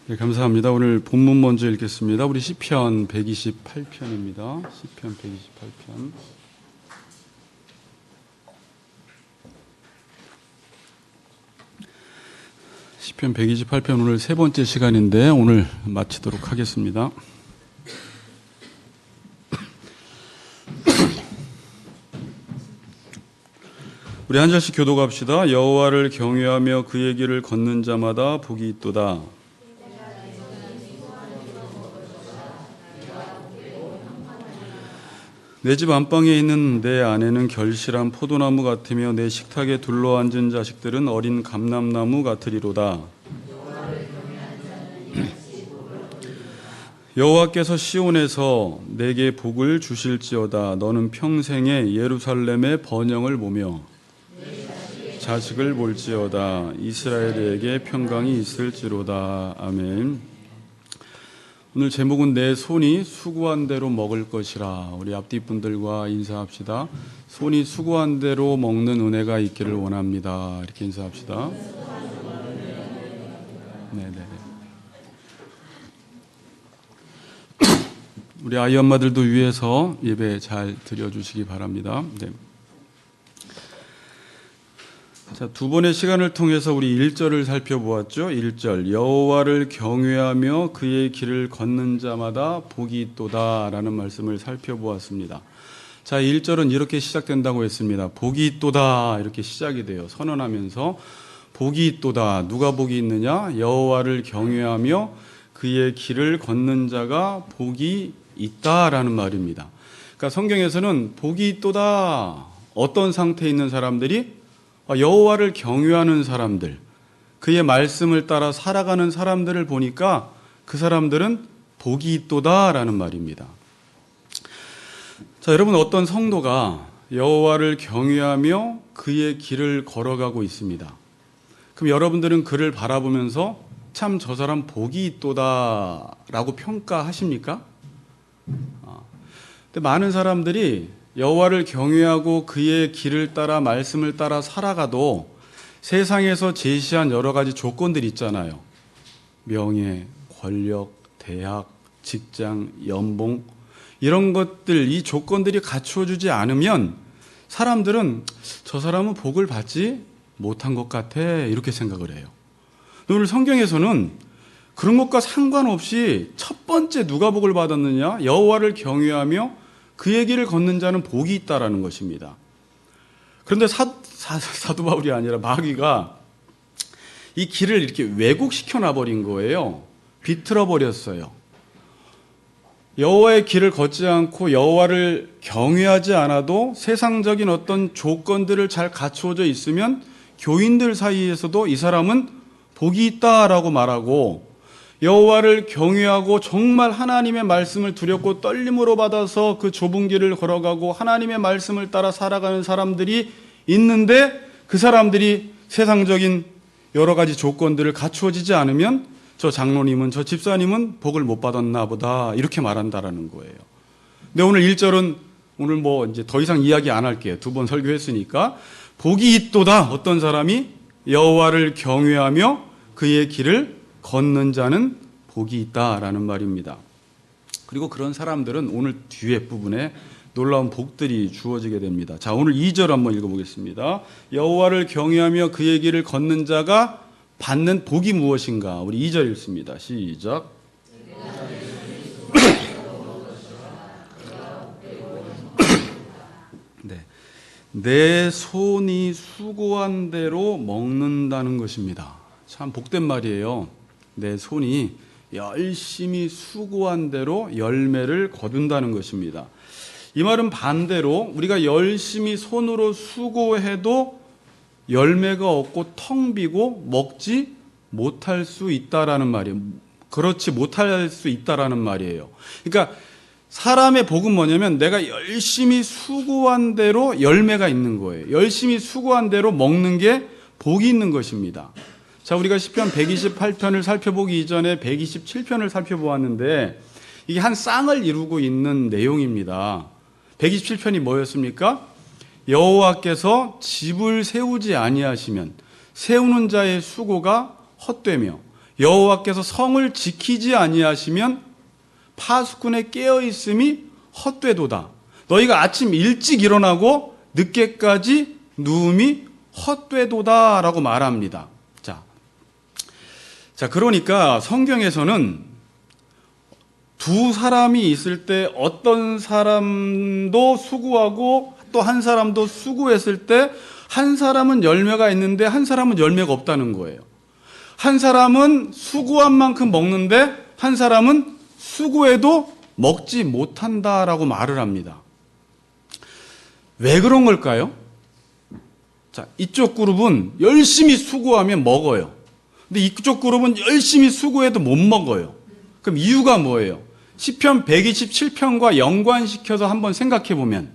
네, 감사합니다. 오늘 본문 먼저 읽겠습니다. 우리 시편 128편입니다. 시편 128편. 시편 128편 오늘 세 번째 시간인데 오늘 마치도록 하겠습니다. 우리 한 절씩 교독합시다. 여호와를 경외하며 그의 길을 걷는 자마다 복이 있도다. 내 집 안방에 있는 내 아내는 결실한 포도나무 같으며 내 식탁에 둘러앉은 자식들은 어린 감람나무 같으리로다. 여호와께서 시온에서 내게 복을 주실지어다. 너는 평생에 예루살렘의 번영을 보며 자식을 볼지어다. 이스라엘에게 평강이 있을지로다. 아멘. 오늘 제목은 내 손이 수고한 대로 먹을 것이라. 우리 앞뒤 분들과 인사합시다. 손이 수고한 대로 먹는 은혜가 있기를 원합니다. 이렇게 인사합시다. 네네. 우리 아이 엄마들도 위에서 예배 잘 드려주시기 바랍니다. 네. 자, 두 번의 시간을 통해서 우리 1절을 살펴보았죠. 1절 여호와를 경외하며 그의 길을 걷는 자마다 복이 있도다 라는 말씀을 살펴보았습니다. 자, 1절은 이렇게 시작된다고 했습니다. 복이 있도다 이렇게 시작이 돼요. 선언하면서 복이 있도다. 누가 복이 있느냐? 여호와를 경외하며 그의 길을 걷는 자가 복이 있다라는 말입니다. 그러니까 성경에서는 복이 있도다. 어떤 상태에 있는 사람들이? 여호와를 경외하는 사람들, 그의 말씀을 따라 살아가는 사람들을 보니까 그 사람들은 복이 있도다라는 말입니다. 자, 여러분, 어떤 성도가 여호와를 경외하며 그의 길을 걸어가고 있습니다. 그럼 여러분들은 그를 바라보면서 참 저 사람 복이 있도다라고 평가하십니까? 근데 많은 사람들이 여호와를 경외하고 그의 길을 따라 말씀을 따라 살아가도 세상에서 제시한 여러 가지 조건들이 있잖아요. 명예, 권력, 대학, 직장, 연봉 이런 것들, 이 조건들이 갖추어주지 않으면 사람들은 저 사람은 복을 받지 못한 것 같아 이렇게 생각을 해요. 오늘 성경에서는 그런 것과 상관없이 첫 번째 누가 복을 받았느냐? 여호와를 경외하며 그의 길을 걷는 자는 복이 있다라는 것입니다. 그런데 사도 바울이 아니라 마귀가 이 길을 이렇게 왜곡시켜 놔버린 거예요. 비틀어 버렸어요. 여호와의 길을 걷지 않고 여호와를 경외하지 않아도 세상적인 어떤 조건들을 잘 갖추어져 있으면 교인들 사이에서도 이 사람은 복이 있다라고 말하고, 여호와를 경외하고 정말 하나님의 말씀을 두렵고 떨림으로 받아서 그 좁은 길을 걸어가고 하나님의 말씀을 따라 살아가는 사람들이 있는데 그 사람들이 세상적인 여러 가지 조건들을 갖추어지지 않으면 저 장로님은, 저 집사님은 복을 못 받았나 보다 이렇게 말한다라는 거예요. 근데 오늘 1절은 오늘 뭐 이제 더 이상 이야기 안 할게요. 두 번 설교했으니까 복이 있도다. 어떤 사람이 여호와를 경외하며 그의 길을 걷는 자는 복이 있다라는 말입니다. 그리고 그런 사람들은 오늘 뒤에 부분에 놀라운 복들이 주어지게 됩니다. 자, 오늘 2절 한번 읽어보겠습니다. 여호와를 경외하며 그의 길을 걷는 자가 받는 복이 무엇인가? 우리 2절 읽습니다. 시작. 네. 내 손이 수고한 대로 먹는다는 것입니다. 참 복된 말이에요. 내 손이 열심히 수고한 대로 열매를 거둔다는 것입니다. 이 말은 반대로 우리가 열심히 손으로 수고해도 열매가 없고 텅 비고 먹지 못할 수 있다라는 말이에요. 그렇지 못할 수 있다라는 말이에요. 그러니까 사람의 복은 뭐냐면 내가 열심히 수고한 대로 열매가 있는 거예요. 열심히 수고한 대로 먹는 게 복이 있는 것입니다. 자, 우리가 시편 128편을 살펴보기 이전에 127편을 살펴보았는데 이게 한 쌍을 이루고 있는 내용입니다. 127편이 뭐였습니까? 여호와께서 집을 세우지 아니하시면 세우는 자의 수고가 헛되며 여호와께서 성을 지키지 아니하시면 파수꾼의 깨어 있음이 헛되도다. 너희가 아침 일찍 일어나고 늦게까지 누움이 헛되도다라고 말합니다. 자, 그러니까 성경에서는 두 사람이 있을 때 어떤 사람도 수고하고 또 한 사람도 수고했을 때 한 사람은 열매가 있는데 한 사람은 열매가 없다는 거예요. 한 사람은 수고한 만큼 먹는데 한 사람은 수고해도 먹지 못한다라고 말을 합니다. 왜 그런 걸까요? 자, 이쪽 그룹은 열심히 수고하면 먹어요. 근데 이쪽 그룹은 열심히 수고해도 못 먹어요. 그럼 이유가 뭐예요? 시편 127편과 연관시켜서 한번 생각해 보면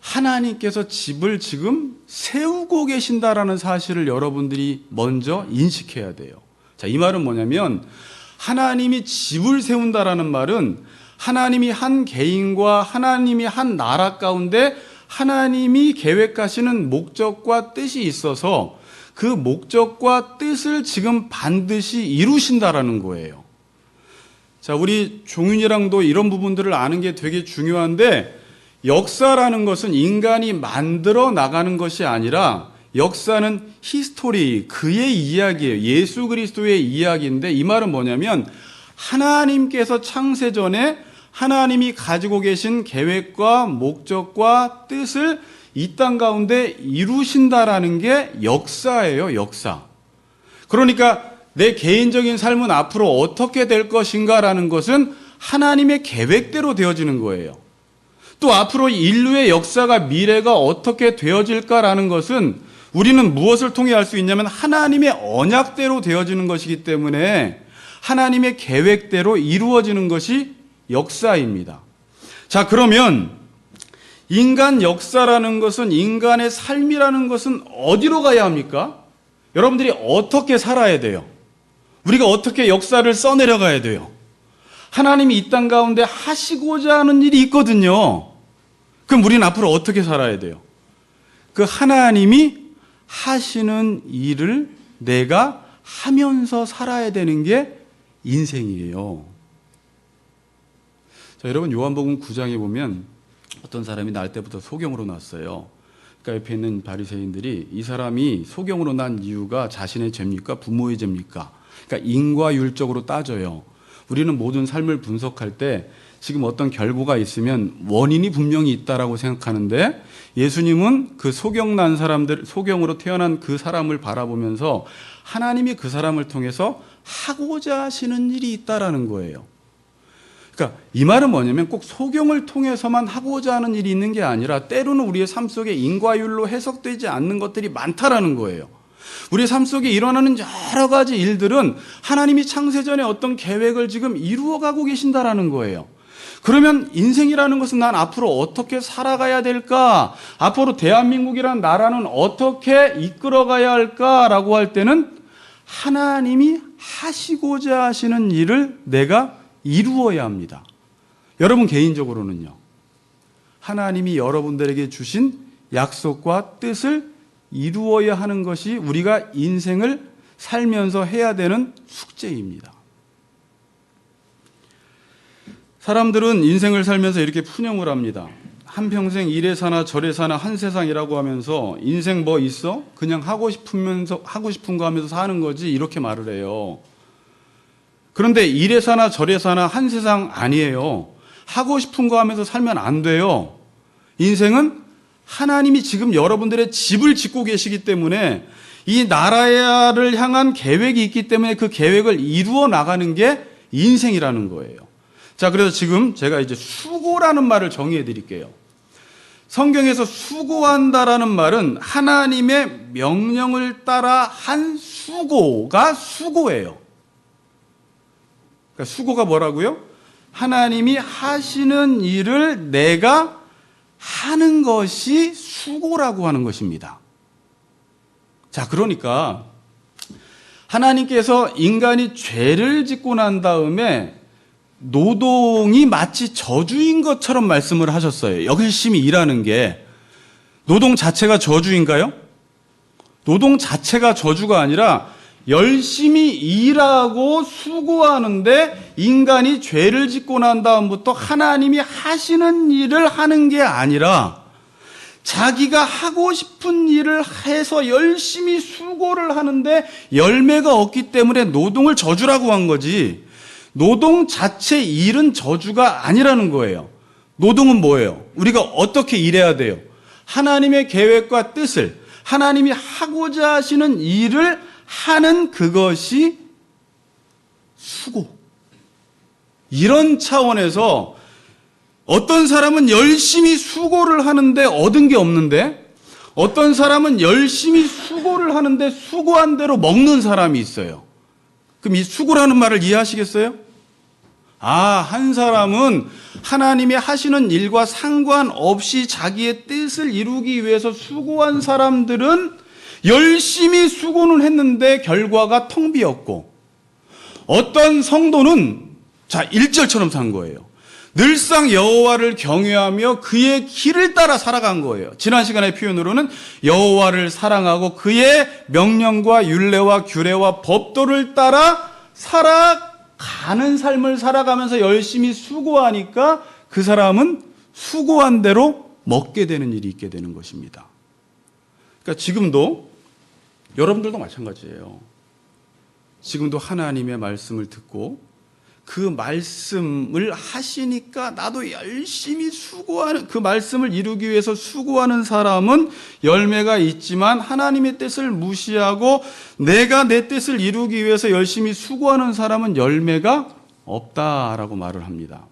하나님께서 집을 지금 세우고 계신다라는 사실을 여러분들이 먼저 인식해야 돼요. 자, 이 말은 뭐냐면 하나님이 집을 세운다라는 말은 하나님이 한 개인과 하나님이 한 나라 가운데 하나님이 계획하시는 목적과 뜻이 있어서 그 목적과 뜻을 지금 반드시 이루신다라는 거예요. 자, 우리 종윤이랑도 이런 부분들을 아는 게 되게 중요한데 역사라는 것은 인간이 만들어 나가는 것이 아니라 역사는 히스토리, 그의 이야기예요. 예수 그리스도의 이야기인데 이 말은 뭐냐면 하나님께서 창세전에 하나님이 가지고 계신 계획과 목적과 뜻을 이 땅 가운데 이루신다라는 게 역사예요, 역사. 그러니까 내 개인적인 삶은 앞으로 어떻게 될 것인가라는 것은 하나님의 계획대로 되어지는 거예요. 또 앞으로 인류의 역사가 미래가 어떻게 되어질까라는 것은 우리는 무엇을 통해 알 수 있냐면 하나님의 언약대로 되어지는 것이기 때문에 하나님의 계획대로 이루어지는 것이 역사입니다. 자, 그러면 인간 역사라는 것은 인간의 삶이라는 것은 어디로 가야 합니까? 여러분들이 어떻게 살아야 돼요? 우리가 어떻게 역사를 써내려가야 돼요? 하나님이 이 땅 가운데 하시고자 하는 일이 있거든요. 그럼 우리는 앞으로 어떻게 살아야 돼요? 그 하나님이 하시는 일을 내가 하면서 살아야 되는 게 인생이에요. 자, 여러분 요한복음 9장에 보면 어떤 사람이 날 때부터 소경으로 났어요. 그러니까 옆에 있는 바리새인들이 이 사람이 소경으로 난 이유가 자신의 죄입니까? 부모의 죄입니까? 그러니까 인과율적으로 따져요. 우리는 모든 삶을 분석할 때 지금 어떤 결과가 있으면 원인이 분명히 있다라고 생각하는데 예수님은 그 소경 난 사람들, 소경으로 태어난 그 사람을 바라보면서 하나님이 그 사람을 통해서 하고자 하시는 일이 있다라는 거예요. 그러니까 이 말은 뭐냐면 꼭 소경을 통해서만 하고자 하는 일이 있는 게 아니라 때로는 우리의 삶 속에 인과율로 해석되지 않는 것들이 많다라는 거예요. 우리의 삶 속에 일어나는 여러 가지 일들은 하나님이 창세전에 어떤 계획을 지금 이루어가고 계신다라는 거예요. 그러면 인생이라는 것은 난 앞으로 어떻게 살아가야 될까? 앞으로 대한민국이라는 나라는 어떻게 이끌어가야 할까라고 할 때는 하나님이 하시고자 하시는 일을 내가 이루어야 합니다. 여러분 개인적으로는요. 하나님이 여러분들에게 주신 약속과 뜻을 이루어야 하는 것이 우리가 인생을 살면서 해야 되는 숙제입니다. 사람들은 인생을 살면서 이렇게 푸념을 합니다. 한평생 이래 사나 저래 사나 한 세상이라고 하면서 인생 뭐 있어? 그냥 하고 싶은 거 하면서 사는 거지 이렇게 말을 해요. 그런데 이래 사나 저래 사나 한 세상 아니에요. 하고 싶은 거 하면서 살면 안 돼요. 인생은 하나님이 지금 여러분들의 집을 짓고 계시기 때문에 이 나라를 향한 계획이 있기 때문에 그 계획을 이루어 나가는 게 인생이라는 거예요. 자, 그래서 지금 제가 이제 수고라는 말을 정의해 드릴게요. 성경에서 수고한다라는 말은 하나님의 명령을 따라 한 수고가 수고예요. 그러니까 수고가 뭐라고요? 하나님이 하시는 일을 내가 하는 것이 수고라고 하는 것입니다. 자, 그러니까 하나님께서 인간이 죄를 짓고 난 다음에 노동이 마치 저주인 것처럼 말씀을 하셨어요. 열심히 일하는 게. 노동 자체가 저주인가요? 노동 자체가 저주가 아니라 열심히 일하고 수고하는데 인간이 죄를 짓고 난 다음부터 하나님이 하시는 일을 하는 게 아니라 자기가 하고 싶은 일을 해서 열심히 수고를 하는데 열매가 없기 때문에 노동을 저주라고 한 거지, 노동 자체 일은 저주가 아니라는 거예요. 노동은 뭐예요? 우리가 어떻게 일해야 돼요? 하나님의 계획과 뜻을, 하나님이 하고자 하시는 일을 하는 그것이 수고. 이런 차원에서 어떤 사람은 열심히 수고를 하는데 얻은 게 없는데, 어떤 사람은 열심히 수고를 하는데 수고한 대로 먹는 사람이 있어요. 그럼 이 수고라는 말을 이해하시겠어요? 한 사람은 하나님이 하시는 일과 상관없이 자기의 뜻을 이루기 위해서 수고한 사람들은 열심히 수고는 했는데 결과가 텅 비었고, 어떤 성도는 1절처럼 산 거예요. 늘상 여호와를 경외하며 그의 길을 따라 살아간 거예요. 지난 시간의 표현으로는 여호와를 사랑하고 그의 명령과 율례와 규례와 법도를 따라 살아가는 삶을 살아가면서 열심히 수고하니까 그 사람은 수고한 대로 먹게 되는 일이 있게 되는 것입니다. 그러니까 지금도 여러분들도 마찬가지예요. 지금도 하나님의 말씀을 듣고 그 말씀을 하시니까 나도 열심히 수고하는, 그 말씀을 이루기 위해서 수고하는 사람은 열매가 있지만, 하나님의 뜻을 무시하고 내가 내 뜻을 이루기 위해서 열심히 수고하는 사람은 열매가 없다라고 말을 합니다.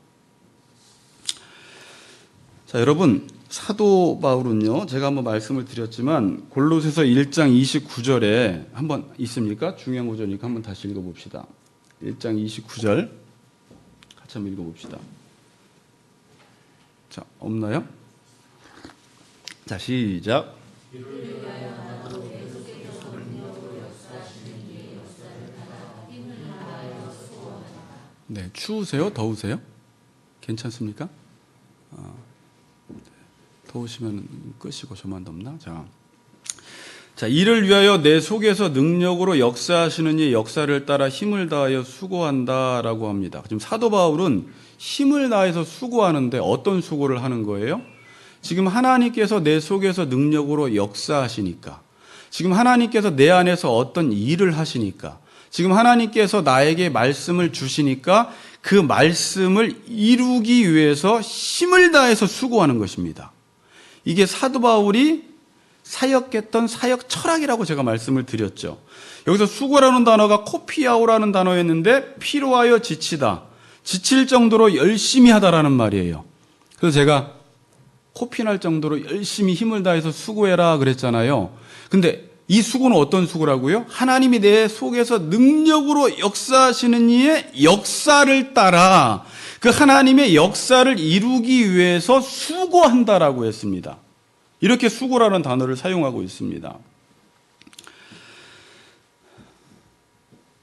자, 여러분, 사도 바울은요, 제가 한번 말씀을 드렸지만 골로새서 1장 29절에 한번 있습니까? 중요한 구절이니까 한번 다시 읽어봅시다. 1장 29절 같이 한번 읽어봅시다. 자, 없나요? 자, 시작. 네, 추우세요? 더우세요? 괜찮습니까? 더우시면 끄시고 저만 덥나? 자, 이를 위하여 내 속에서 능력으로 역사하시는 이 역사를 따라 힘을 다하여 수고한다라고 합니다. 지금 사도 바울은 힘을 다해서 수고하는데 어떤 수고를 하는 거예요? 지금 하나님께서 내 속에서 능력으로 역사하시니까, 지금 하나님께서 내 안에서 어떤 일을 하시니까, 지금 하나님께서 나에게 말씀을 주시니까 그 말씀을 이루기 위해서 힘을 다해서 수고하는 것입니다. 이게 사도 바울이 사역했던 사역 철학이라고 제가 말씀을 드렸죠. 여기서 수고라는 단어가 코피아오라는 단어였는데 피로하여 지치다, 지칠 정도로 열심히 하다라는 말이에요. 그래서 제가 코피날 정도로 열심히 힘을 다해서 수고해라 그랬잖아요. 근데 이 수고는 어떤 수고라고요? 하나님이 내 속에서 능력으로 역사하시는 이의 역사를 따라 그 하나님의 역사를 이루기 위해서 수고한다라고 했습니다. 이렇게 수고라는 단어를 사용하고 있습니다.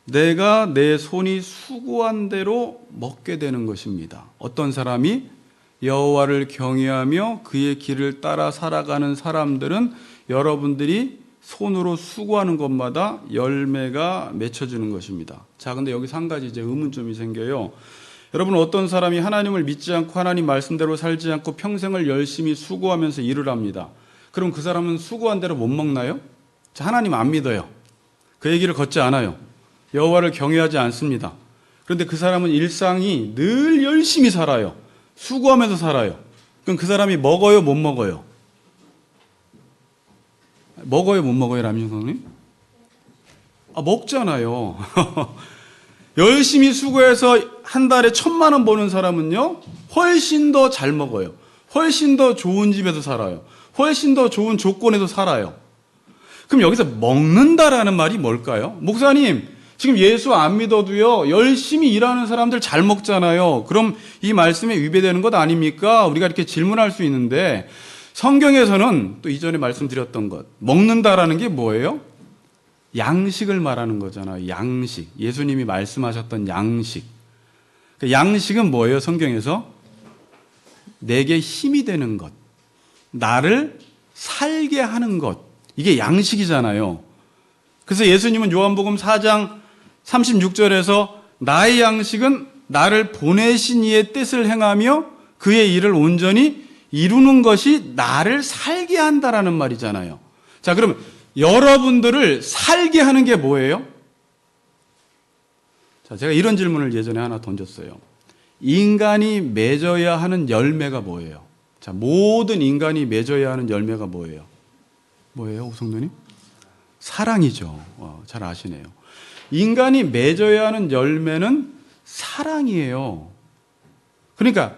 내가 내 손이 수고한 대로 먹게 되는 것입니다. 어떤 사람이 여호와를 경외하며 그의 길을 따라 살아가는 사람들은 여러분들이 손으로 수고하는 것마다 열매가 맺혀지는 것입니다. 자, 근데 여기서 한 가지 이제 의문점이 생겨요. 여러분, 어떤 사람이 하나님을 믿지 않고 하나님 말씀대로 살지 않고 평생을 열심히 수고하면서 일을 합니다. 그럼 그 사람은 수고한 대로 못 먹나요? 자, 하나님 안 믿어요. 그 얘기를 걷지 않아요. 여호와를 경외하지 않습니다. 그런데 그 사람은 일상이 늘 열심히 살아요. 수고하면서 살아요. 그럼 그 사람이 먹어요, 못 먹어요? 먹어요, 못 먹어요, 남윤성님? 먹잖아요. 열심히 수고해서 한 달에 1,000만 원 버는 사람은요, 훨씬 더 잘 먹어요. 훨씬 더 좋은 집에서 살아요. 훨씬 더 좋은 조건에서 살아요. 그럼 여기서 먹는다라는 말이 뭘까요? 목사님, 지금 예수 안 믿어도요, 열심히 일하는 사람들 잘 먹잖아요. 그럼 이 말씀에 위배되는 것 아닙니까? 우리가 이렇게 질문할 수 있는데, 성경에서는 또 이전에 말씀드렸던 것, 먹는다라는 게 뭐예요? 양식을 말하는 거잖아요. 양식. 예수님이 말씀하셨던 양식. 그 양식은 뭐예요? 성경에서 내게 힘이 되는 것, 나를 살게 하는 것, 이게 양식이잖아요. 그래서 예수님은 요한복음 4장 36절에서 나의 양식은 나를 보내신 이의 뜻을 행하며 그의 일을 온전히 이루는 것이 나를 살게 한다라는 말이잖아요. 자, 그러면 여러분들을 살게 하는 게 뭐예요? 자, 제가 이런 질문을 예전에 하나 던졌어요. 인간이 맺어야 하는 열매가 뭐예요? 자, 모든 인간이 맺어야 하는 열매가 뭐예요? 뭐예요, 오성도님? 사랑이죠. 잘 아시네요. 인간이 맺어야 하는 열매는 사랑이에요. 그러니까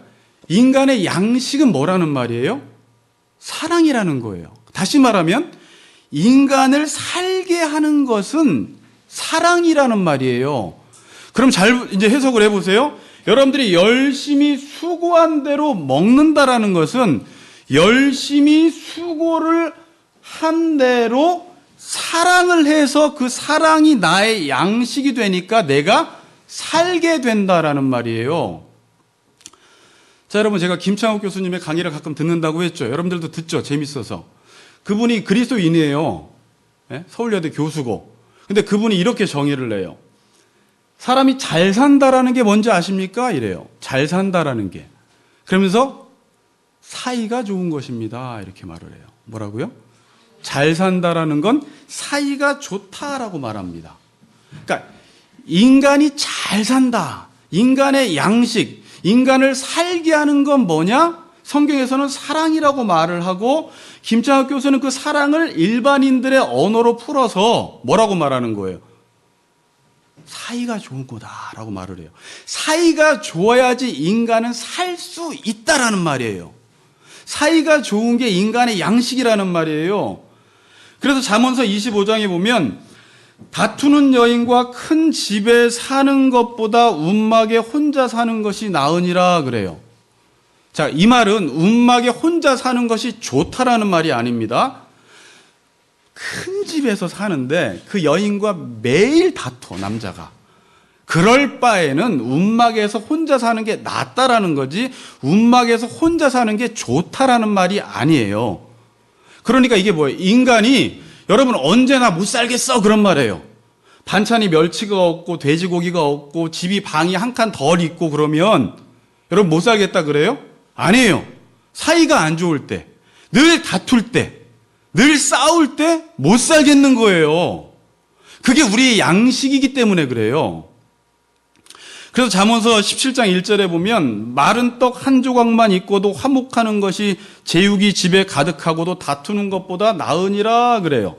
인간의 양식은 뭐라는 말이에요? 사랑이라는 거예요. 다시 말하면 인간을 살게 하는 것은 사랑이라는 말이에요. 그럼 잘 이제 해석을 해보세요. 여러분들이 열심히 수고한 대로 먹는다라는 것은 열심히 수고를 한 대로 사랑을 해서 그 사랑이 나의 양식이 되니까 내가 살게 된다라는 말이에요. 자, 여러분, 제가 김창욱 교수님의 강의를 가끔 듣는다고 했죠. 여러분들도 듣죠. 재밌어서. 그분이 그리스도인이에요. 네? 서울여대 교수고. 근데 그분이 이렇게 정의를 내요. 사람이 잘 산다라는 게 뭔지 아십니까? 이래요. 잘 산다라는 게. 그러면서 사이가 좋은 것입니다. 이렇게 말을 해요. 뭐라고요? 잘 산다라는 건 사이가 좋다라고 말합니다. 그러니까 인간이 잘 산다. 인간의 양식, 인간을 살게 하는 건 뭐냐? 성경에서는 사랑이라고 말을 하고 김창학 교수는 그 사랑을 일반인들의 언어로 풀어서 뭐라고 말하는 거예요? 사이가 좋은 거다라고 말을 해요. 사이가 좋아야지 인간은 살 수 있다라는 말이에요. 사이가 좋은 게 인간의 양식이라는 말이에요. 그래서 잠언서 25장에 보면 다투는 여인과 큰 집에 사는 것보다 움막에 혼자 사는 것이 나으니라 그래요. 자, 이 말은 움막에 혼자 사는 것이 좋다라는 말이 아닙니다. 큰 집에서 사는데 그 여인과 매일 다퉈, 남자가. 그럴 바에는 움막에서 혼자 사는 게 낫다라는 거지 움막에서 혼자 사는 게 좋다라는 말이 아니에요. 그러니까 이게 뭐예요? 인간이 여러분 언제나 못 살겠어 그런 말이에요. 반찬이 멸치가 없고 돼지고기가 없고 집이 방이 한 칸 덜 있고 그러면 여러분 못 살겠다 그래요? 아니에요. 사이가 안 좋을 때, 늘 다툴 때, 늘 싸울 때 못 살겠는 거예요. 그게 우리의 양식이기 때문에 그래요. 그래서 잠언서 17장 1절에 보면 마른 떡 한 조각만 있고도 화목하는 것이 제육이 집에 가득하고도 다투는 것보다 나으니라 그래요.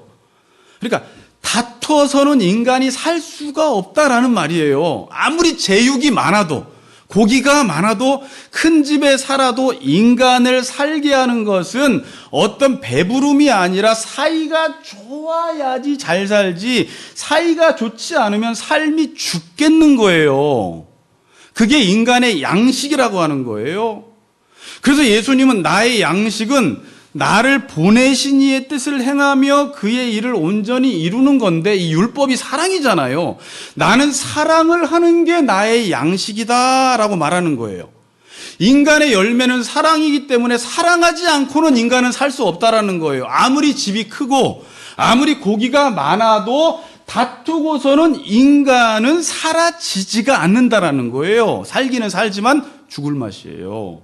그러니까 다퉈서는 인간이 살 수가 없다라는 말이에요. 아무리 제육이 많아도 고기가 많아도 큰 집에 살아도 인간을 살게 하는 것은 어떤 배부름이 아니라 사이가 좋아야지 잘 살지 사이가 좋지 않으면 삶이 죽겠는 거예요. 그게 인간의 양식이라고 하는 거예요. 그래서 예수님은 나의 양식은 나를 보내신 이의 뜻을 행하며 그의 일을 온전히 이루는 건데 이 율법이 사랑이잖아요. 나는 사랑을 하는 게 나의 양식이다라고 말하는 거예요. 인간의 열매는 사랑이기 때문에 사랑하지 않고는 인간은 살 수 없다라는 거예요. 아무리 집이 크고 아무리 고기가 많아도 다투고서는 인간은 사라지지가 않는다라는 거예요. 살기는 살지만 죽을 맛이에요.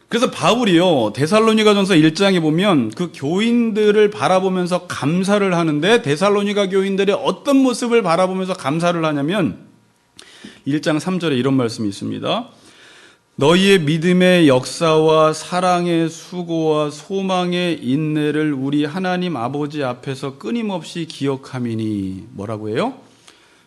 그래서 바울이요, 데살로니가전서 1장에 보면 그 교인들을 바라보면서 감사를 하는데 데살로니가 교인들의 어떤 모습을 바라보면서 감사를 하냐면 1장 3절에 이런 말씀이 있습니다. 너희의 믿음의 역사와 사랑의 수고와 소망의 인내를 우리 하나님 아버지 앞에서 끊임없이 기억함이니 뭐라고 해요?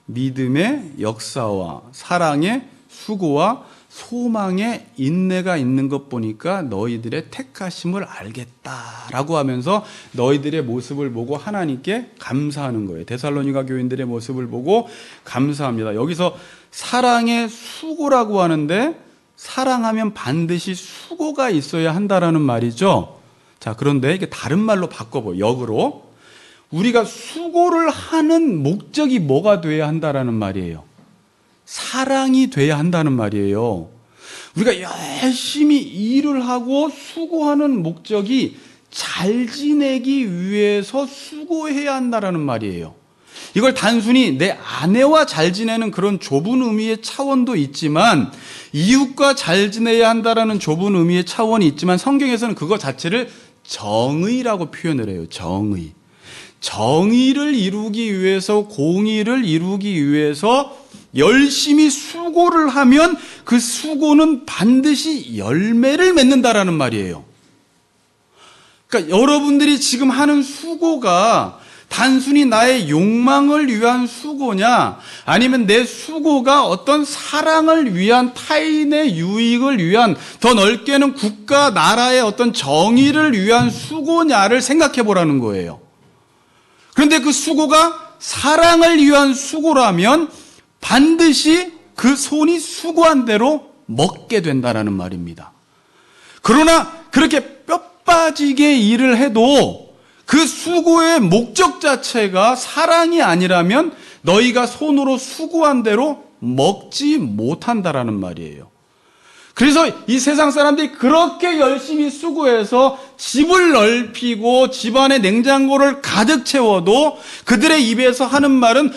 믿음의 역사와 사랑의 수고와 소망의 인내가 있는 것 보니까 너희들의 택하심을 알겠다라고 하면서 너희들의 모습을 보고 하나님께 감사하는 거예요. 데살로니가 교인들의 모습을 보고 감사합니다. 여기서 사랑의 수고라고 하는데 사랑하면 반드시 수고가 있어야 한다라는 말이죠. 자, 그런데 이게 다른 말로 바꿔봐요. 역으로. 우리가 수고를 하는 목적이 뭐가 돼야 한다라는 말이에요. 사랑이 돼야 한다는 말이에요. 우리가 열심히 일을 하고 수고하는 목적이 잘 지내기 위해서 수고해야 한다라는 말이에요. 이걸 단순히 내 아내와 잘 지내는 그런 좁은 의미의 차원도 있지만, 이웃과 잘 지내야 한다라는 좁은 의미의 차원이 있지만, 성경에서는 그거 자체를 정의라고 표현을 해요. 정의. 정의를 이루기 위해서, 공의를 이루기 위해서 열심히 수고를 하면 그 수고는 반드시 열매를 맺는다라는 말이에요. 그러니까 여러분들이 지금 하는 수고가 단순히 나의 욕망을 위한 수고냐, 아니면 내 수고가 어떤 사랑을 위한, 타인의 유익을 위한, 더 넓게는 국가, 나라의 어떤 정의를 위한 수고냐를 생각해 보라는 거예요. 그런데 그 수고가 사랑을 위한 수고라면 반드시 그 손이 수고한 대로 먹게 된다는 말입니다. 그러나 그렇게 뼈 빠지게 일을 해도 그 수고의 목적 자체가 사랑이 아니라면 너희가 손으로 수고한 대로 먹지 못한다라는 말이에요. 그래서 이 세상 사람들이 그렇게 열심히 수고해서 집을 넓히고 집안에 냉장고를 가득 채워도 그들의 입에서 하는 말은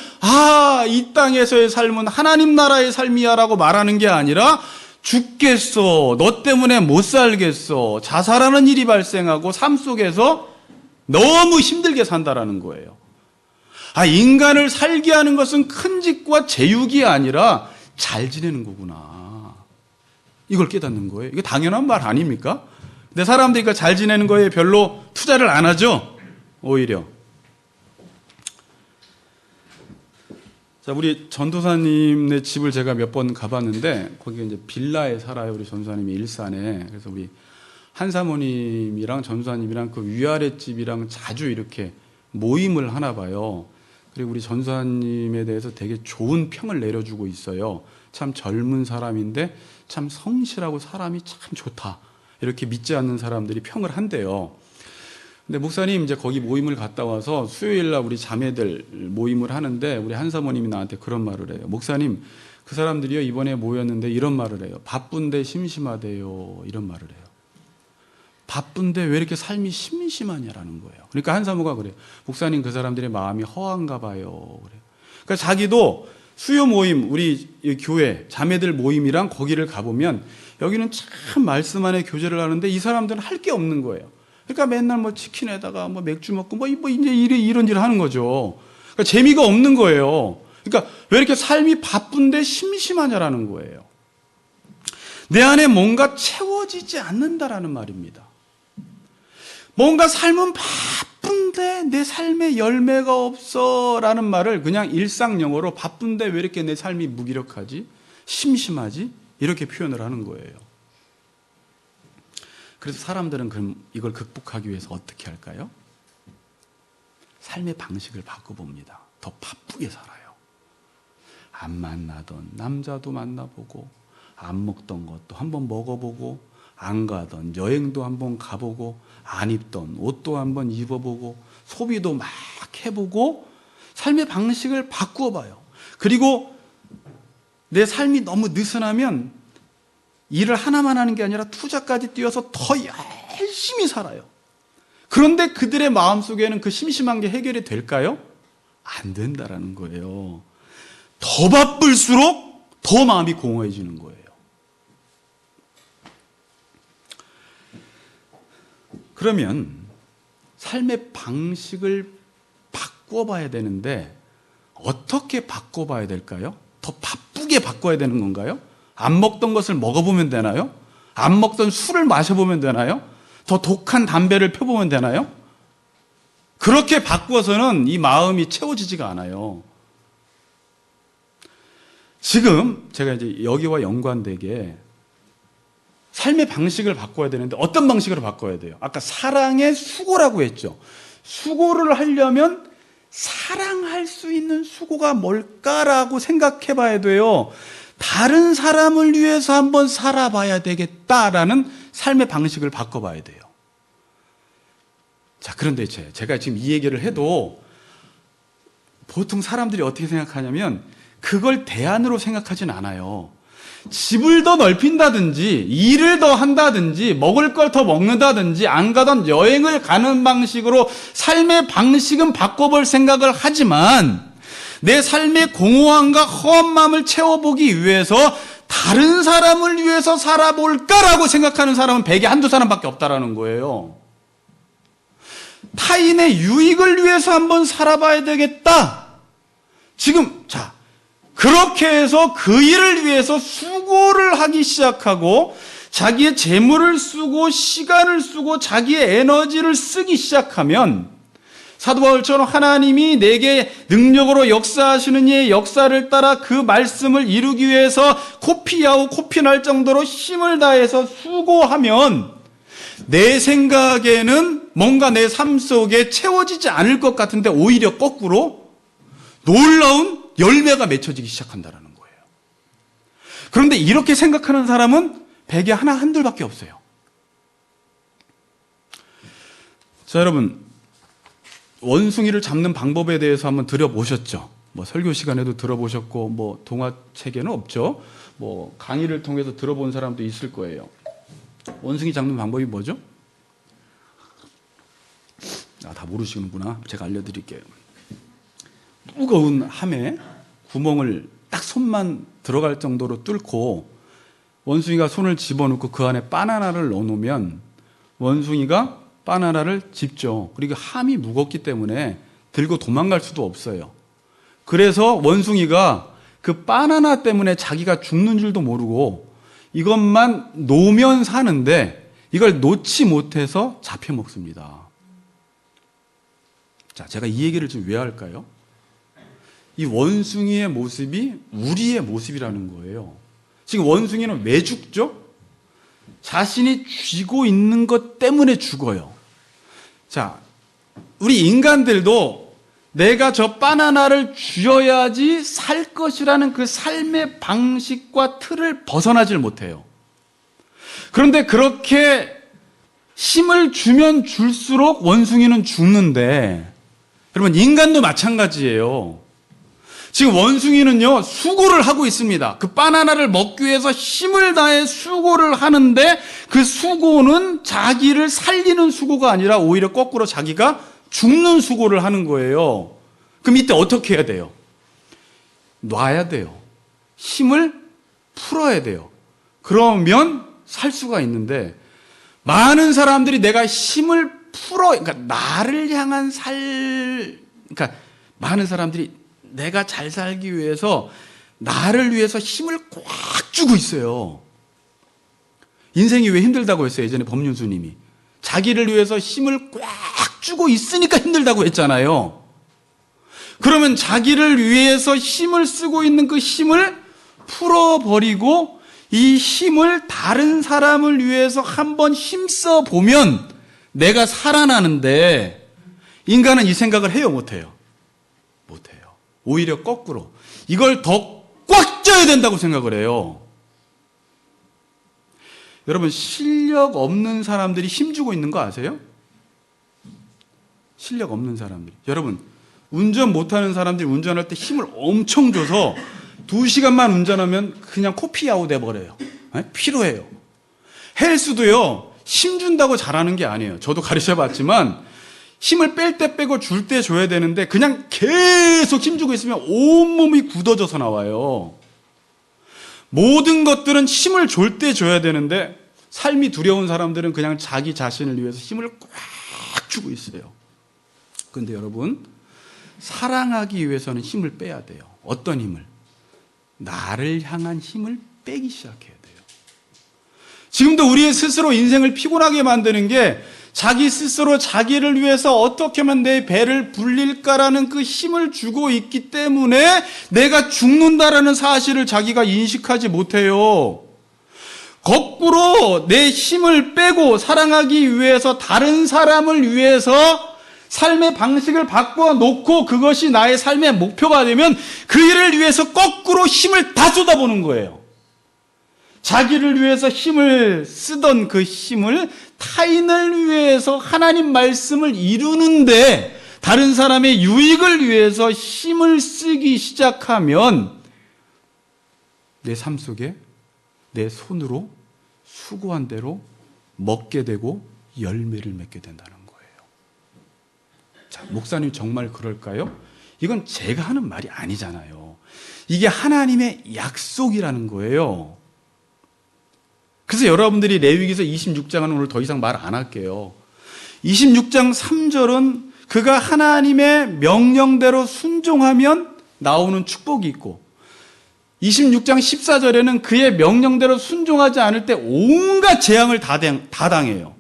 이 땅에서의 삶은 하나님 나라의 삶이야라고 말하는 게 아니라 죽겠어, 너 때문에 못 살겠어, 자살하는 일이 발생하고 삶 속에서 너무 힘들게 산다라는 거예요. 인간을 살게 하는 것은 큰 집과 제육이 아니라 잘 지내는 거구나. 이걸 깨닫는 거예요. 이게 당연한 말 아닙니까? 근데 사람들이 잘 지내는 거에 별로 투자를 안 하죠. 오히려. 자, 우리 전도사님네 집을 제가 몇 번 가봤는데 거기 이제 빌라에 살아요. 우리 전도사님이 일산에. 그래서 우리 한사모님이랑 전도사님이랑 그 위아래 집이랑 자주 이렇게 모임을 하나 봐요. 그리고 우리 전도사님에 대해서 되게 좋은 평을 내려주고 있어요. 참 젊은 사람인데 참 성실하고 사람이 참 좋다. 이렇게 믿지 않는 사람들이 평을 한대요. 근데 목사님 이제 거기 모임을 갔다 와서 수요일 날 우리 자매들 모임을 하는데 우리 한 사모님이 나한테 그런 말을 해요. 목사님, 그 사람들이요 이번에 모였는데 이런 말을 해요. 바쁜데 심심하대요. 이런 말을 해요. 바쁜데 왜 이렇게 삶이 심심하냐라는 거예요. 그러니까 한 사모가 그래요. 목사님, 그 사람들의 마음이 허한가 봐요. 그래요. 그러니까 자기도 수요 모임, 우리 교회 자매들 모임이랑 거기를 가보면 여기는 참 말씀 안에 교제를 하는데 이 사람들은 할 게 없는 거예요. 그러니까 맨날 치킨에다가 맥주 먹고 이제 이런 일을 하는 거죠. 그러니까 재미가 없는 거예요. 그러니까 왜 이렇게 삶이 바쁜데 심심하냐라는 거예요. 내 안에 뭔가 채워지지 않는다라는 말입니다. 뭔가 삶은 바쁜데 내 삶에 열매가 없어라는 말을 그냥 일상용어로 바쁜데 왜 이렇게 내 삶이 무기력하지? 심심하지? 이렇게 표현을 하는 거예요. 그래서 사람들은 그럼 이걸 극복하기 위해서 어떻게 할까요? 삶의 방식을 바꿔봅니다. 더 바쁘게 살아요. 안 만나던 남자도 만나보고, 안 먹던 것도 한번 먹어보고, 안 가던 여행도 한번 가보고, 안 입던 옷도 한번 입어보고, 소비도 막 해보고, 삶의 방식을 바꾸어봐요. 그리고 내 삶이 너무 느슨하면 일을 하나만 하는 게 아니라 투자까지 뛰어서 더 열심히 살아요. 그런데 그들의 마음속에는 그 심심한 게 해결이 될까요? 안 된다라는 거예요. 더 바쁠수록 더 마음이 공허해지는 거예요. 그러면 삶의 방식을 바꿔봐야 되는데 어떻게 바꿔봐야 될까요? 더 바쁘게 바꿔야 되는 건가요? 안 먹던 것을 먹어보면 되나요? 안 먹던 술을 마셔보면 되나요? 더 독한 담배를 펴보면 되나요? 그렇게 바꿔서는 이 마음이 채워지지가 않아요. 지금 제가 이제 여기와 연관되게 삶의 방식을 바꿔야 되는데 어떤 방식으로 바꿔야 돼요? 아까 사랑의 수고라고 했죠. 수고를 하려면 사랑할 수 있는 수고가 뭘까라고 생각해 봐야 돼요. 다른 사람을 위해서 한번 살아봐야 되겠다라는 삶의 방식을 바꿔봐야 돼요. 자, 그런데 제가 지금 이 얘기를 해도 보통 사람들이 어떻게 생각하냐면 그걸 대안으로 생각하진 않아요. 집을 더 넓힌다든지 일을 더 한다든지 먹을 걸 더 먹는다든지 안 가던 여행을 가는 방식으로 삶의 방식은 바꿔볼 생각을 하지만 내 삶의 공허함과 허한 마음을 채워보기 위해서 다른 사람을 위해서 살아볼까라고 생각하는 사람은 100에 한두 사람밖에 없다라는 거예요. 타인의 유익을 위해서 한번 살아봐야 되겠다. 지금 그렇게 해서 그 일을 위해서 수고를 하기 시작하고 자기의 재물을 쓰고 시간을 쓰고 자기의 에너지를 쓰기 시작하면 사도 바울처럼 하나님이 내게 능력으로 역사하시는 이의 역사를 따라 그 말씀을 이루기 위해서 코피하고 코피날 정도로 힘을 다해서 수고하면 내 생각에는 뭔가 내 삶 속에 채워지지 않을 것 같은데 오히려 거꾸로 놀라운 열매가 맺혀지기 시작한다는 거예요. 그런데 이렇게 생각하는 사람은 100에 하나 한둘밖에 없어요. 자, 여러분, 원숭이를 잡는 방법에 대해서 한번 들어보셨죠? 설교 시간에도 들어보셨고 동화책에는 없죠. 강의를 통해서 들어본 사람도 있을 거예요. 원숭이 잡는 방법이 뭐죠? 다 모르시는구나. 제가 알려드릴게요. 무거운 함에 구멍을 딱 손만 들어갈 정도로 뚫고 원숭이가 손을 집어넣고 그 안에 바나나를 넣어놓으면 원숭이가 바나나를 집죠. 그리고 함이 무겁기 때문에 들고 도망갈 수도 없어요. 그래서 원숭이가 그 바나나 때문에 자기가 죽는 줄도 모르고 이것만 놓으면 사는데 이걸 놓지 못해서 잡혀 먹습니다. 자, 제가 이 얘기를 지금 왜 할까요? 이 원숭이의 모습이 우리의 모습이라는 거예요. 지금 원숭이는 왜 죽죠? 자신이 쥐고 있는 것 때문에 죽어요. 자, 우리 인간들도 내가 저 바나나를 쥐어야지 살 것이라는 그 삶의 방식과 틀을 벗어나질 못해요. 그런데 그렇게 힘을 주면 줄수록 원숭이는 죽는데, 여러분, 인간도 마찬가지예요. 지금 원숭이는요, 수고를 하고 있습니다. 그 바나나를 먹기 위해서 힘을 다해 수고를 하는데 그 수고는 자기를 살리는 수고가 아니라 오히려 거꾸로 자기가 죽는 수고를 하는 거예요. 그럼 이때 어떻게 해야 돼요? 놔야 돼요. 힘을 풀어야 돼요. 그러면 살 수가 있는데 많은 사람들이 내가 힘을 그러니까 나를 향한 그러니까 많은 사람들이 내가 잘 살기 위해서 나를 위해서 힘을 꽉 주고 있어요. 인생이 왜 힘들다고 했어요? 예전에 법륜수님이 자기를 위해서 힘을 꽉 주고 있으니까 힘들다고 했잖아요. 그러면 자기를 위해서 힘을 쓰고 있는 그 힘을 풀어버리고 이 힘을 다른 사람을 위해서 한번 힘써 보면 내가 살아나는데 인간은 이 생각을 해요, 못해요? 못해요. 오히려 거꾸로 이걸 더 꽉 쪄야 된다고 생각을 해요. 여러분, 실력 없는 사람들이 힘주고 있는 거 아세요? 실력 없는 사람들이. 여러분, 운전 못하는 사람들이 운전할 때 힘을 엄청 줘서 2시간만 운전하면 그냥 코피아웃 돼버려요. 피로해요. 헬스도요, 힘 준다고 잘하는 게 아니에요. 저도 가르쳐봤지만 힘을 뺄 때 빼고 줄 때 줘야 되는데 그냥 계속 힘주고 있으면 온몸이 굳어져서 나와요. 모든 것들은 힘을 줄 때 줘야 되는데 삶이 두려운 사람들은 그냥 자기 자신을 위해서 힘을 꽉 주고 있어요. 그런데 여러분, 사랑하기 위해서는 힘을 빼야 돼요. 어떤 힘을? 나를 향한 힘을 빼기 시작해야 돼요. 지금도 우리의 스스로 인생을 피곤하게 만드는 게 자기 스스로 자기를 위해서 어떻게 하면 내 배를 불릴까라는 그 힘을 주고 있기 때문에 내가 죽는다라는 사실을 자기가 인식하지 못해요. 거꾸로 내 힘을 빼고 사랑하기 위해서 다른 사람을 위해서 삶의 방식을 바꿔놓고 그것이 나의 삶의 목표가 되면 그 일을 위해서 거꾸로 힘을 다 쏟아보는 거예요. 자기를 위해서 힘을 쓰던 그 힘을 타인을 위해서 하나님 말씀을 이루는데 다른 사람의 유익을 위해서 힘을 쓰기 시작하면 내 삶 속에 내 손으로 수고한 대로 먹게 되고 열매를 맺게 된다는 거예요. 자, 목사님 정말 그럴까요? 이건 제가 하는 말이 아니잖아요. 이게 하나님의 약속이라는 거예요. 그래서 여러분들이 레위기서 26장은 오늘 더 이상 말 안 할게요. 26장 3절은 그가 하나님의 명령대로 순종하면 나오는 축복이 있고, 26장 14절에는 그의 명령대로 순종하지 않을 때 온갖 재앙을 다 당해요.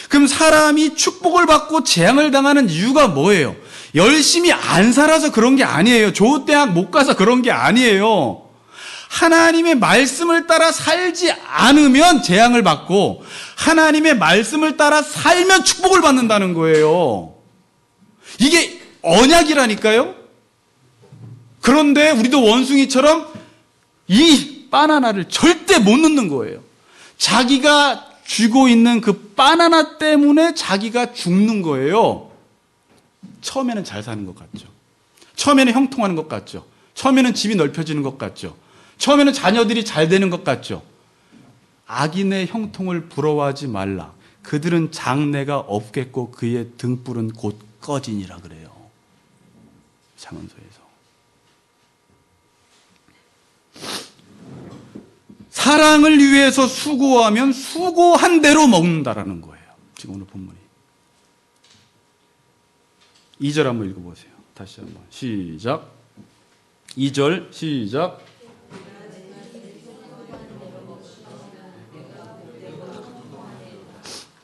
그럼 사람이 축복을 받고 재앙을 당하는 이유가 뭐예요? 열심히 안 살아서 그런 게 아니에요. 좋은 대학 못 가서 그런 게 아니에요. 하나님의 말씀을 따라 살지 않으면 재앙을 받고, 하나님의 말씀을 따라 살면 축복을 받는다는 거예요. 이게 언약이라니까요. 그런데 우리도 원숭이처럼 이 바나나를 절대 못 넣는 거예요. 자기가 쥐고 있는 그 바나나 때문에 자기가 죽는 거예요. 처음에는 잘 사는 것 같죠. 처음에는 형통하는 것 같죠. 처음에는 집이 넓혀지는 것 같죠. 처음에는 자녀들이 잘 되는 것 같죠. 악인의 형통을 부러워하지 말라. 그들은 장래가 없겠고 그의 등불은 곧 꺼지니라 그래요. 잠언서에서. 사랑을 위해서 수고하면 수고한 대로 먹는다라는 거예요. 지금 오늘 본문이. 2절 한번 읽어보세요. 다시 한번 시작. 2절 시작.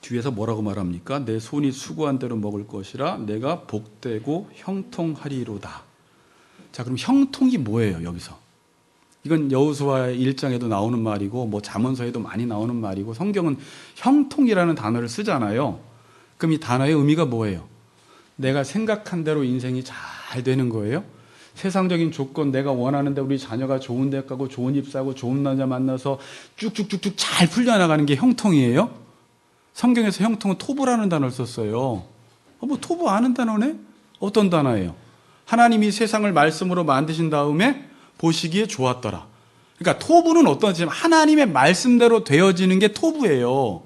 뒤에서 뭐라고 말합니까? 내 손이 수고한 대로 먹을 것이라 내가 복되고 형통하리로다. 자, 그럼 형통이 뭐예요, 여기서? 이건 여호수아 1장에도 나오는 말이고, 뭐 잠언서에도 많이 나오는 말이고, 성경은 형통이라는 단어를 쓰잖아요. 그럼 이 단어의 의미가 뭐예요? 내가 생각한 대로 인생이 잘 되는 거예요? 세상적인 조건, 내가 원하는 대 우리 자녀가 좋은 데 가고 좋은 집 사고 좋은 남자 만나서 쭉쭉쭉쭉 잘 풀려나가는 게 형통이에요? 성경에서 형통은 토부라는 단어를 썼어요. 뭐 토부 아는 단어네? 어떤 단어예요? 하나님이 세상을 말씀으로 만드신 다음에 보시기에 좋았더라. 그러니까 토부는 어떤 뜻이냐면 하나님의 말씀대로 되어지는 게 토부예요.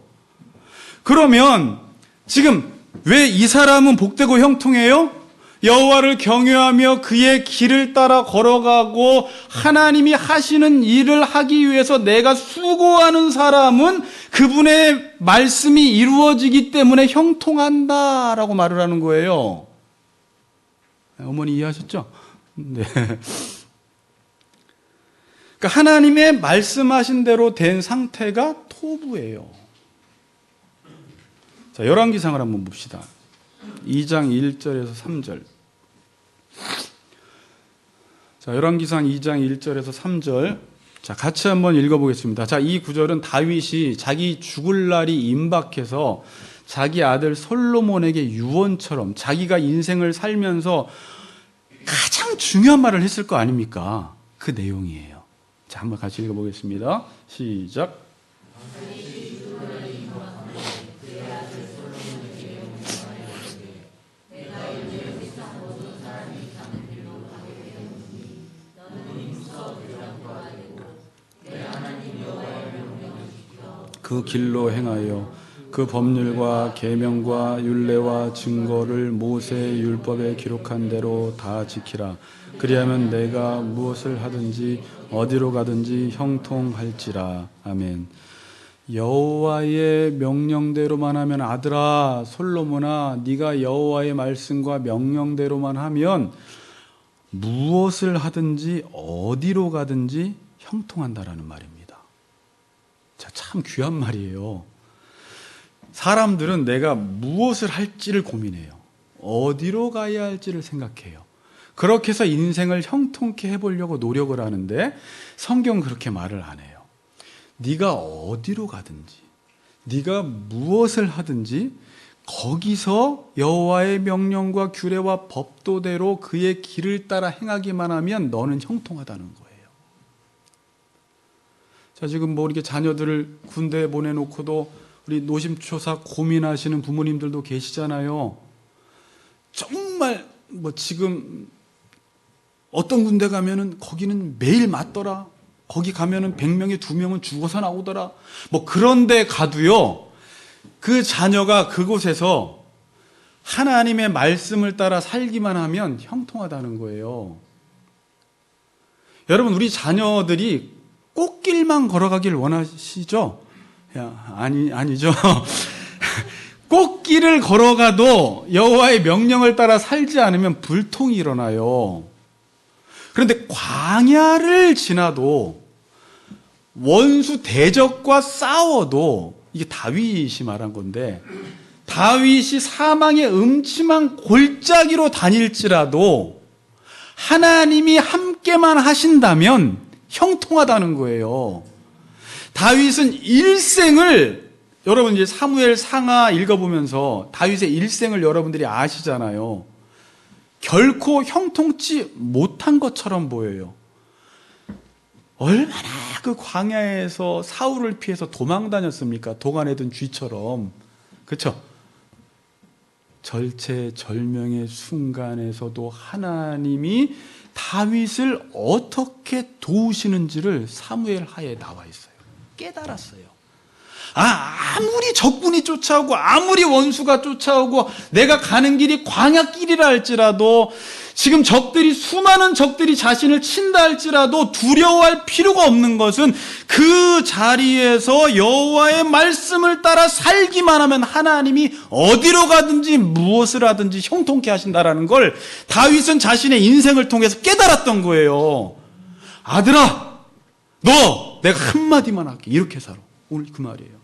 그러면 지금 왜 이 사람은 복되고 형통해요? 여호와를 경외하며 그의 길을 따라 걸어가고 하나님이 하시는 일을 하기 위해서 내가 수고하는 사람은 그분의 말씀이 이루어지기 때문에 형통한다라고 말을 하는 거예요. 어머니 이해하셨죠? 네. 그러니까 하나님의 말씀하신 대로 된 상태가 토부예요. 자, 열왕기상을 한번 봅시다. 2장 1절에서 3절. 자, 열왕기상 2장 1절에서 3절. 자, 같이 한번 읽어보겠습니다. 자, 이 구절은 다윗이 자기 죽을 날이 임박해서 자기 아들 솔로몬에게 유언처럼 자기가 인생을 살면서 가장 중요한 말을 했을 거 아닙니까? 그 내용이에요. 자, 한번 같이 읽어보겠습니다. 시작. 그 길로 행하여 그 법률과 계명과 율례와 증거를 모세의 율법에 기록한 대로 다 지키라. 그리하면 내가 무엇을 하든지 어디로 가든지 형통할지라. 아멘. 여호와의 명령대로만 하면, 아들아 솔로몬아, 네가 여호와의 말씀과 명령대로만 하면 무엇을 하든지 어디로 가든지 형통한다라는 말입니다. 자, 참 귀한 말이에요. 사람들은 내가 무엇을 할지를 고민해요. 어디로 가야 할지를 생각해요. 그렇게 해서 인생을 형통케 해보려고 노력을 하는데 성경은 그렇게 말을 안 해요. 네가 어디로 가든지, 네가 무엇을 하든지 거기서 여호와의 명령과 규례와 법도대로 그의 길을 따라 행하기만 하면 너는 형통하다는 거예요. 자, 지금 뭐 이렇게 자녀들을 군대에 보내놓고도 우리 노심초사 고민하시는 부모님들도 계시잖아요. 정말 뭐 지금 어떤 군대 가면은 거기는 매일 맞더라. 거기 가면은 100명에 2명은 죽어서 나오더라. 뭐 그런데 가도요, 그 자녀가 그곳에서 하나님의 말씀을 따라 살기만 하면 형통하다는 거예요. 여러분, 우리 자녀들이 꽃길만 걸어가길 원하시죠? 아니죠. 꽃길을 걸어가도 여호와의 명령을 따라 살지 않으면 불통이 일어나요. 그런데 광야를 지나도 원수 대적과 싸워도, 이게 다윗이 말한 건데, 다윗이 사망의 음침한 골짜기로 다닐지라도 하나님이 함께만 하신다면 형통하다는 거예요. 다윗은 일생을, 여러분 이제 사무엘 상하 읽어보면서 다윗의 일생을 여러분들이 아시잖아요. 결코 형통치 못한 것처럼 보여요. 얼마나 그 광야에서 사울을 피해서 도망 다녔습니까? 도간에 든 쥐처럼. 그렇죠? 절체절명의 순간에서도 하나님이 다윗을 어떻게 도우시는지를 사무엘 하에 나와 있어요. 깨달았어요. 아무리 적군이 쫓아오고 아무리 원수가 쫓아오고 내가 가는 길이 광야길이라 할지라도, 지금 수많은 적들이 자신을 친다 할지라도 두려워할 필요가 없는 것은 그 자리에서 여호와의 말씀을 따라 살기만 하면 하나님이 어디로 가든지 무엇을 하든지 형통케 하신다라는 걸 다윗은 자신의 인생을 통해서 깨달았던 거예요. 아들아, 너 내가 한마디만 할게. 이렇게 살아. 오늘 그 말이에요.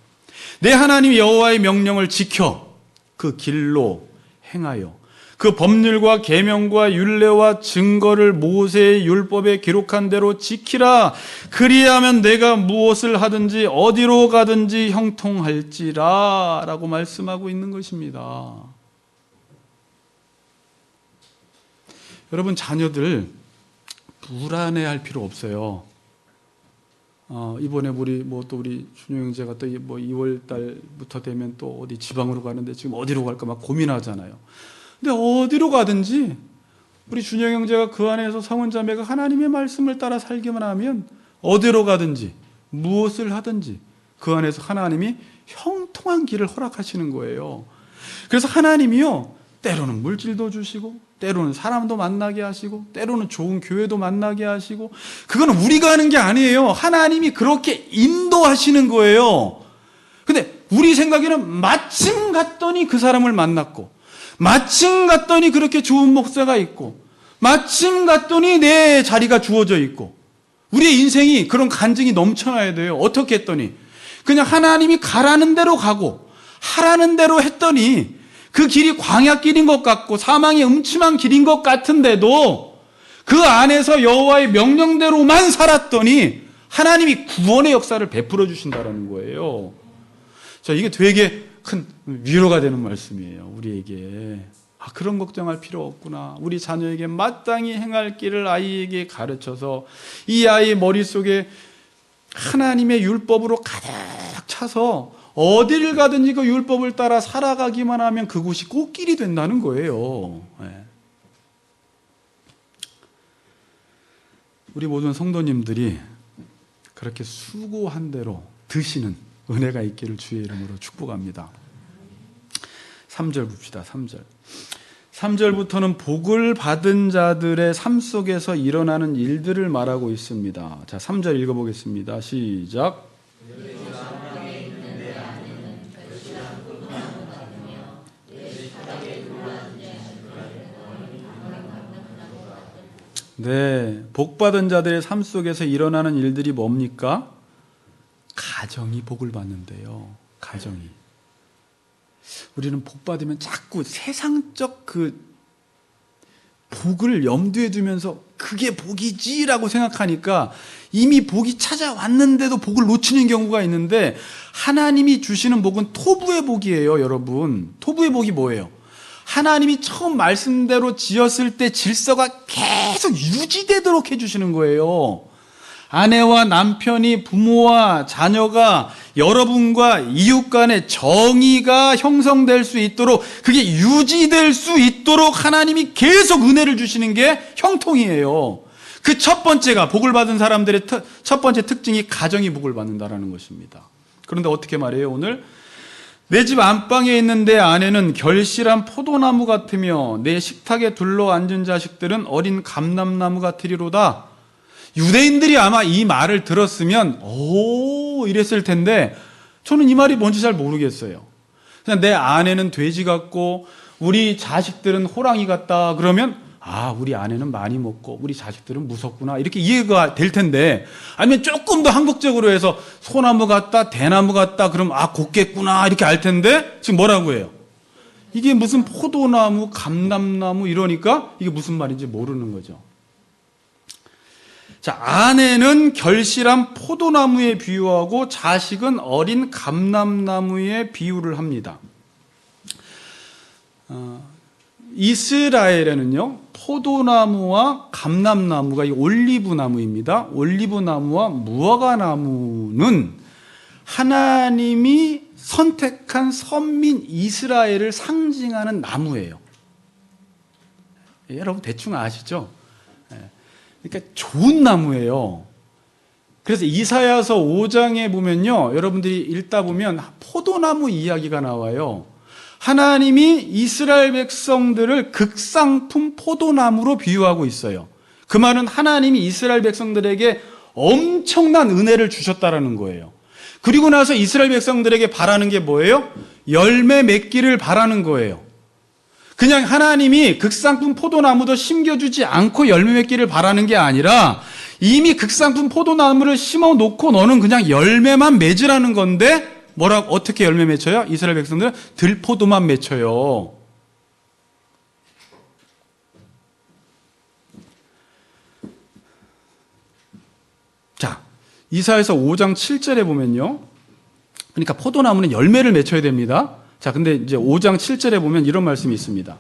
내 하나님 여호와의 명령을 지켜 그 길로 행하여 그 법률과 계명과 율례와 증거를 모세의 율법에 기록한 대로 지키라. 그리하면 내가 무엇을 하든지 어디로 가든지 형통할지라 라고 말씀하고 있는 것입니다. 여러분, 자녀들 불안해할 필요 없어요. 이번에 우리 준영 형제가 또 2월 달부터 되면 또 어디 지방으로 가는데 지금 어디로 갈까 막 고민하잖아요. 근데 어디로 가든지 우리 준영 형제가 그 안에서 성은자매가 하나님의 말씀을 따라 살기만 하면 어디로 가든지 무엇을 하든지 그 안에서 하나님이 형통한 길을 허락하시는 거예요. 그래서 하나님이요, 때로는 물질도 주시고 때로는 사람도 만나게 하시고 때로는 좋은 교회도 만나게 하시고, 그건 우리가 하는 게 아니에요. 하나님이 그렇게 인도하시는 거예요. 근데 우리 생각에는 마침 갔더니 그 사람을 만났고, 마침 갔더니 그렇게 좋은 목사가 있고, 마침 갔더니 내 자리가 주어져 있고, 우리의 인생이 그런 간증이 넘쳐나야 돼요. 어떻게 했더니 그냥 하나님이 가라는 대로 가고 하라는 대로 했더니 그 길이 광야길인 것 같고 사망의 음침한 길인 것 같은데도 그 안에서 여호와의 명령대로만 살았더니 하나님이 구원의 역사를 베풀어 주신다는 거예요. 자, 이게 되게 큰 위로가 되는 말씀이에요, 우리에게. 그런 걱정할 필요 없구나. 우리 자녀에게 마땅히 행할 길을 아이에게 가르쳐서 이 아이의 머릿속에 하나님의 율법으로 가득 차서 어디를 가든지 그 율법을 따라 살아가기만 하면 그곳이 꽃길이 된다는 거예요. 우리 모든 성도님들이 그렇게 수고한 대로 드시는 은혜가 있기를 주의 이름으로 축복합니다. 3절 봅시다. 3절. 3절부터는 복을 받은 자들의 삶 속에서 일어나는 일들을 말하고 있습니다. 자, 3절 읽어보겠습니다. 시작. 네, 복받은 자들의 삶 속에서 일어나는 일들이 뭡니까? 가정이 복을 받는데요. 가정이. 우리는 복받으면 자꾸 세상적 그 복을 염두에 두면서 그게 복이지라고 생각하니까 이미 복이 찾아왔는데도 복을 놓치는 경우가 있는데, 하나님이 주시는 복은 토부의 복이에요, 여러분. 토부의 복이 뭐예요? 하나님이 처음 말씀대로 지었을 때 질서가 계속 유지되도록 해주시는 거예요. 아내와 남편이, 부모와 자녀가, 여러분과 이웃 간의 정의가 형성될 수 있도록, 그게 유지될 수 있도록 하나님이 계속 은혜를 주시는 게 형통이에요. 그 첫 번째가 복을 받은 사람들의 첫 번째 특징이 가정이 복을 받는다라는 것입니다. 그런데 어떻게 말해요? 오늘 내 집 안방에 있는 내 아내는 결실한 포도나무 같으며 내 식탁에 둘러앉은 자식들은 어린 감람나무 같으리로다. 유대인들이 아마 이 말을 들었으면 오 이랬을 텐데 저는 이 말이 뭔지 잘 모르겠어요. 그냥 내 아내는 돼지 같고 우리 자식들은 호랑이 같다 그러면 우리 아내는 많이 먹고 우리 자식들은 무섭구나 이렇게 이해가 될 텐데, 아니면 조금 더 한국적으로 해서 소나무 같다 대나무 같다 그럼 곱겠구나 이렇게 알 텐데 지금 뭐라고 해요? 이게 무슨 포도나무 감람나무 이러니까 이게 무슨 말인지 모르는 거죠. 자, 아내는 결실한 포도나무에 비유하고 자식은 어린 감람나무에 비유를 합니다. 이스라엘에는요, 포도나무와 감람나무가 이 올리브나무입니다. 올리브나무와 무화과나무는 하나님이 선택한 선민 이스라엘을 상징하는 나무예요. 여러분 대충 아시죠? 그러니까 좋은 나무예요. 그래서 이사야서 5장에 보면요, 여러분들이 읽다 보면 포도나무 이야기가 나와요. 하나님이 이스라엘 백성들을 극상품 포도나무로 비유하고 있어요. 그 말은 하나님이 이스라엘 백성들에게 엄청난 은혜를 주셨다라는 거예요. 그리고 나서 이스라엘 백성들에게 바라는 게 뭐예요? 열매 맺기를 바라는 거예요. 그냥 하나님이 극상품 포도나무도 심겨주지 않고 열매 맺기를 바라는 게 아니라 이미 극상품 포도나무를 심어 놓고 너는 그냥 열매만 맺으라는 건데, 어떻게 열매 맺혀요? 이스라엘 백성들은 들포도만 맺혀요. 자, 이사야서 5장 7절에 보면요, 그러니까 포도나무는 열매를 맺혀야 됩니다. 자, 근데 이제 5장 7절에 보면 이런 말씀이 있습니다.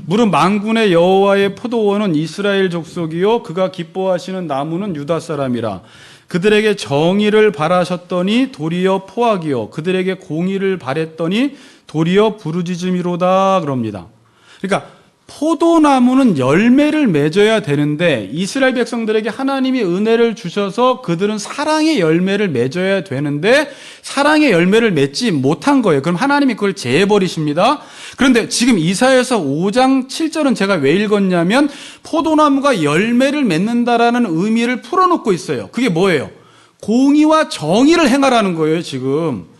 무릇 만군의 여호와의 포도원은 이스라엘 족속이요 그가 기뻐하시는 나무는 유다 사람이라. 그들에게 정의를 바라셨더니 도리어 포악이요 그들에게 공의를 바랬더니 도리어 부르짖음이로다 그럽니다. 그러니까 포도나무는 열매를 맺어야 되는데 이스라엘 백성들에게 하나님이 은혜를 주셔서 그들은 사랑의 열매를 맺어야 되는데 사랑의 열매를 맺지 못한 거예요. 그럼 하나님이 그걸 제해버리십니다. 그런데 지금 이사야서 5장 7절은 제가 왜 읽었냐면 포도나무가 열매를 맺는다라는 의미를 풀어놓고 있어요. 그게 뭐예요? 공의와 정의를 행하라는 거예요. 지금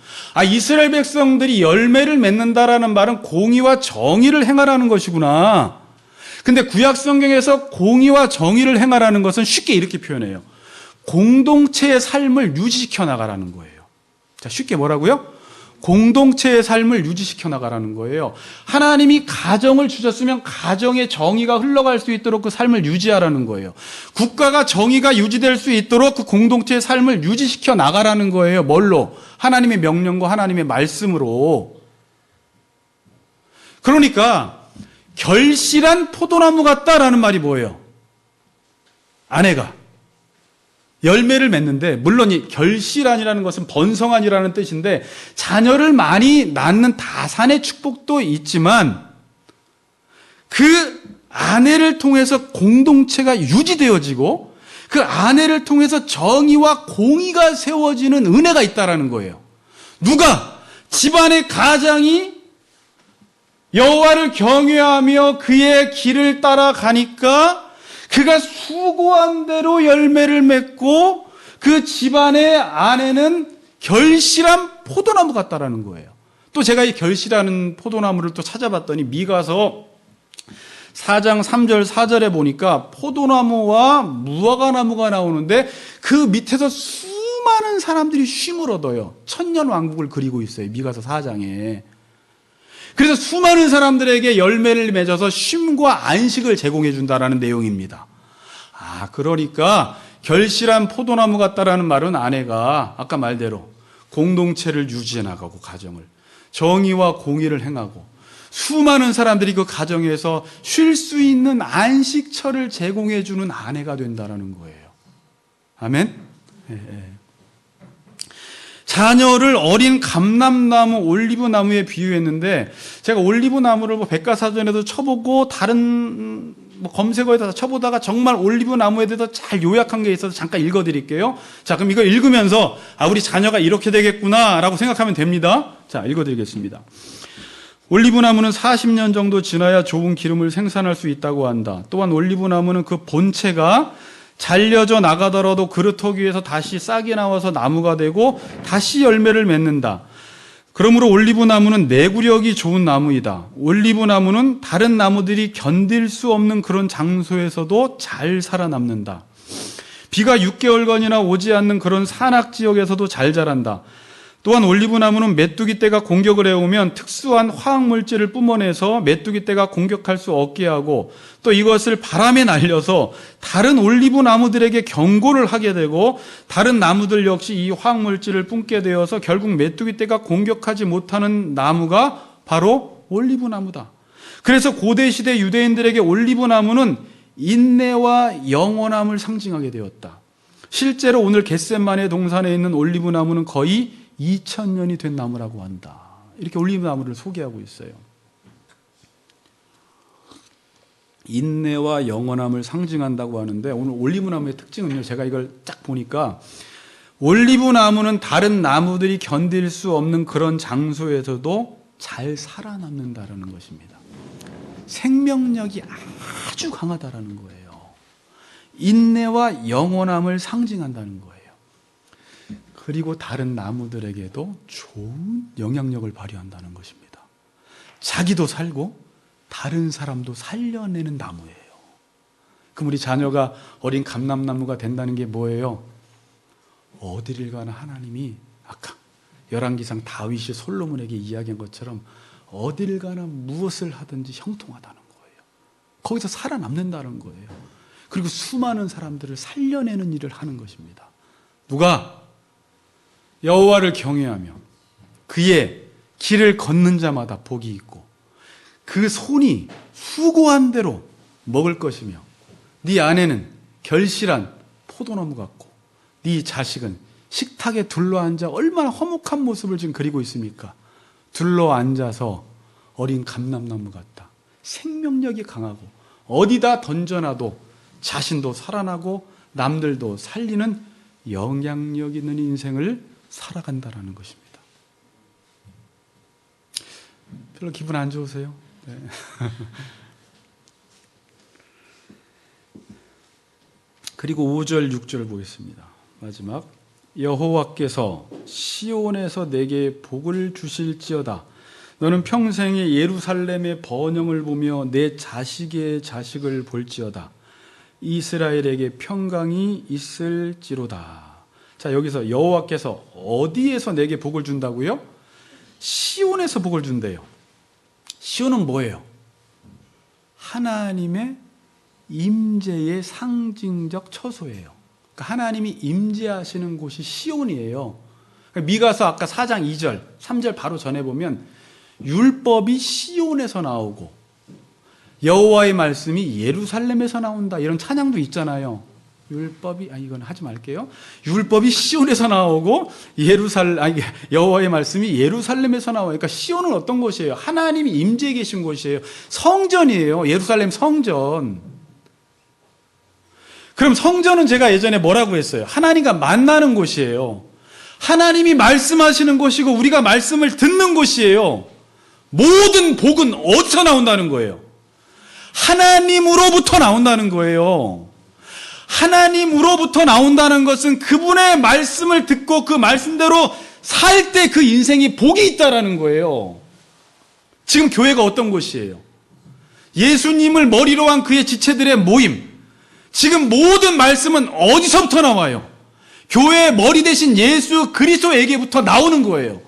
이스라엘 백성들이 열매를 맺는다라는 말은 공의와 정의를 행하라는 것이구나. 근데 구약 성경에서 공의와 정의를 행하라는 것은 쉽게 이렇게 표현해요. 공동체의 삶을 유지시켜 나가라는 거예요. 자, 쉽게 뭐라고요? 공동체의 삶을 유지시켜 나가라는 거예요. 하나님이 가정을 주셨으면 가정의 정의가 흘러갈 수 있도록 그 삶을 유지하라는 거예요. 국가가 정의가 유지될 수 있도록 그 공동체의 삶을 유지시켜 나가라는 거예요. 뭘로? 하나님의 명령과 하나님의 말씀으로. 그러니까 결실한 포도나무 같다라는 말이 뭐예요? 아내가 열매를 맺는데, 물론 이 결실한이라는 것은 번성한이라는 뜻인데 자녀를 많이 낳는 다산의 축복도 있지만 그 아내를 통해서 공동체가 유지되어지고 그 아내를 통해서 정의와 공의가 세워지는 은혜가 있다라는 거예요. 누가? 집안의 가장이 여호와를 경외하며 그의 길을 따라가니까 그가 수고한 대로 열매를 맺고 그 집안의 아내는 결실한 포도나무 같다라는 거예요. 또 제가 이 결실하는 포도나무를 또 찾아봤더니 미가서 4장 3절 4절에 보니까 포도나무와 무화과나무가 나오는데 그 밑에서 수많은 사람들이 쉼을 얻어요. 천년 왕국을 그리고 있어요. 미가서 4장에. 그래서 수많은 사람들에게 열매를 맺어서 쉼과 안식을 제공해 준다라는 내용입니다. 그러니까 결실한 포도나무 같다라는 말은 아내가 아까 말대로 공동체를 유지해 나가고 가정을 정의와 공의를 행하고 수많은 사람들이 그 가정에서 쉴 수 있는 안식처를 제공해 주는 아내가 된다라는 거예요. 아멘. 자녀를 어린 감람나무, 올리브나무에 비유했는데 제가 올리브나무를 백과사전에도 쳐보고 다른 뭐 검색어에다 쳐보다가 정말 올리브 나무에 대해서 잘 요약한 게 있어서 잠깐 읽어드릴게요. 자, 그럼 이거 읽으면서 우리 자녀가 이렇게 되겠구나라고 생각하면 됩니다. 자, 읽어드리겠습니다. 올리브 나무는 40년 정도 지나야 좋은 기름을 생산할 수 있다고 한다. 또한 올리브 나무는 그 본체가 잘려져 나가더라도 그릇터기 위해서 다시 싹이 나와서 나무가 되고 다시 열매를 맺는다. 그러므로 올리브 나무는 내구력이 좋은 나무이다. 올리브 나무는 다른 나무들이 견딜 수 없는 그런 장소에서도 잘 살아남는다. 비가 6개월간이나 오지 않는 그런 산악 지역에서도 잘 자란다. 또한 올리브 나무는 메뚜기 떼가 공격을 해오면 특수한 화학 물질을 뿜어내서 메뚜기 떼가 공격할 수 없게 하고, 또 이것을 바람에 날려서 다른 올리브 나무들에게 경고를 하게 되고, 다른 나무들 역시 이 화학 물질을 뿜게 되어서 결국 메뚜기 떼가 공격하지 못하는 나무가 바로 올리브 나무다. 그래서 고대 시대 유대인들에게 올리브 나무는 인내와 영원함을 상징하게 되었다. 실제로 오늘 겟세마네 동산에 있는 올리브 나무는 거의 2000년이 된 나무라고 한다. 이렇게 올리브 나무를 소개하고 있어요. 인내와 영원함을 상징한다고 하는데, 오늘 올리브 나무의 특징은요, 제가 이걸 쫙 보니까 올리브 나무는 다른 나무들이 견딜 수 없는 그런 장소에서도 잘 살아남는다라는 것입니다. 생명력이 아주 강하다라는 거예요. 인내와 영원함을 상징한다는 거예요. 그리고 다른 나무들에게도 좋은 영향력을 발휘한다는 것입니다. 자기도 살고 다른 사람도 살려내는 나무예요. 그럼 우리 자녀가 어린 감람나무가 된다는 게 뭐예요? 어디를 가나 하나님이 아까 열왕기상 다윗이 솔로몬에게 이야기한 것처럼 어디를 가나 무엇을 하든지 형통하다는 거예요. 거기서 살아남는다는 거예요. 그리고 수많은 사람들을 살려내는 일을 하는 것입니다. 누가? 여호와를 경외하며 그의 길을 걷는 자마다 복이 있고 그 손이 수고한 대로 먹을 것이며 네 아내는 결실한 포도나무 같고 네 자식은 식탁에 둘러앉아 얼마나 화목한 모습을 지금 그리고 있습니까? 둘러앉아서 어린 감람나무 같다. 생명력이 강하고 어디다 던져놔도 자신도 살아나고 남들도 살리는 영향력 있는 인생을 살아간다라는 것입니다. 별로 기분 안 좋으세요? 네. 그리고 5절, 6절 보겠습니다. 마지막. 여호와께서 시온에서 내게 복을 주실지어다. 너는 평생에 예루살렘의 번영을 보며 내 자식의 자식을 볼지어다. 이스라엘에게 평강이 있을지로다. 자, 여기서 여호와께서 어디에서 내게 복을 준다고요? 시온에서 복을 준대요. 시온은 뭐예요? 하나님의 임재의 상징적 처소예요. 그러니까 하나님이 임재하시는 곳이 시온이에요. 미가서 아까 4장 2절, 3절 바로 전에 보면 율법이 시온에서 나오고 여호와의 말씀이 예루살렘에서 나온다. 이런 찬양도 있잖아요. 율법이 이건 하지 말게요. 율법이 시온에서 나오고 여호와의 말씀이 예루살렘에서 나와요. 그러니까 시온은 어떤 곳이에요? 하나님이 임재해 계신 곳이에요. 성전이에요. 예루살렘 성전. 그럼 성전은 제가 예전에 뭐라고 했어요? 하나님과 만나는 곳이에요. 하나님이 말씀하시는 곳이고 우리가 말씀을 듣는 곳이에요. 모든 복은 어디서 나온다는 거예요? 하나님으로부터 나온다는 거예요. 하나님으로부터 나온다는 것은 그분의 말씀을 듣고 그 말씀대로 살 때 그 인생이 복이 있다라는 거예요. 지금 교회가 어떤 곳이에요? 예수님을 머리로 한 그의 지체들의 모임. 지금 모든 말씀은 어디서부터 나와요? 교회의 머리 대신 예수 그리스도에게부터 나오는 거예요.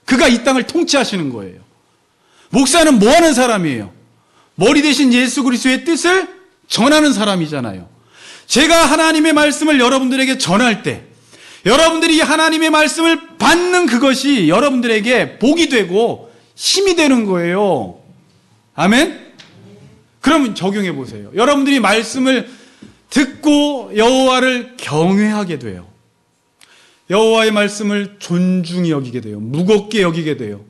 그가 이 땅을 통치하시는 거예요. 목사는 뭐 하는 사람이에요? 머리 대신 예수 그리스도의 뜻을 전하는 사람이잖아요. 제가 하나님의 말씀을 여러분들에게 전할 때 여러분들이 하나님의 말씀을 받는 그것이 여러분들에게 복이 되고 힘이 되는 거예요. 아멘? 그럼 적용해 보세요. 여러분들이 말씀을 듣고 여호와를 경외하게 돼요. 여호와의 말씀을 존중히 여기게 돼요. 무겁게 여기게 돼요.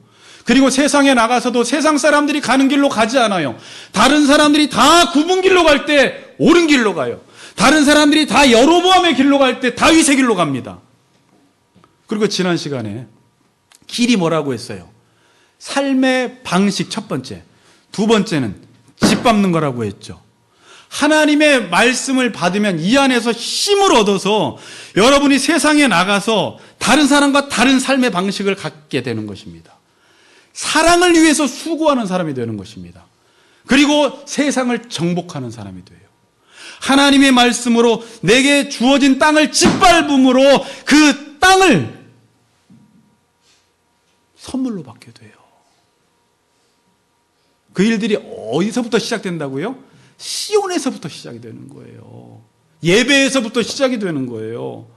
그리고 세상에 나가서도 세상 사람들이 가는 길로 가지 않아요. 다른 사람들이 다 굽은 길로 갈 때 옳은 길로 가요. 다른 사람들이 다 여로보암의 길로 갈 때 다윗의 길로 갑니다. 그리고 지난 시간에 길이 뭐라고 했어요? 삶의 방식 첫 번째. 두 번째는 집 밟는 거라고 했죠. 하나님의 말씀을 받으면 이 안에서 힘을 얻어서 여러분이 세상에 나가서 다른 사람과 다른 삶의 방식을 갖게 되는 것입니다. 사랑을 위해서 수고하는 사람이 되는 것입니다. 그리고 세상을 정복하는 사람이 돼요. 하나님의 말씀으로 내게 주어진 땅을 짓밟음으로 그 땅을 선물로 받게 돼요. 그 일들이 어디서부터 시작된다고요? 시온에서부터 시작이 되는 거예요. 예배에서부터 시작이 되는 거예요.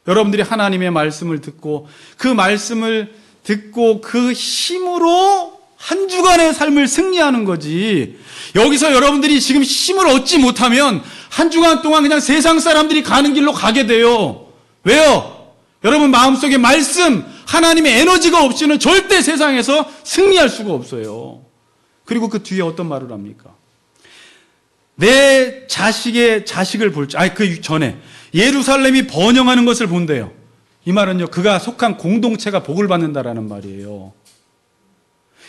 여러분들이 하나님의 말씀을 듣고 그 말씀을 듣고 그 힘으로 한 주간의 삶을 승리하는 거지. 여기서 여러분들이 지금 힘을 얻지 못하면 한 주간 동안 그냥 세상 사람들이 가는 길로 가게 돼요. 왜요? 여러분 마음속에 말씀, 하나님의 에너지가 없이는 절대 세상에서 승리할 수가 없어요. 그리고 그 뒤에 어떤 말을 합니까? 내 자식의 자식을 볼 줄, 그 전에 예루살렘이 번영하는 것을 본대요. 이 말은요, 그가 속한 공동체가 복을 받는다라는 말이에요.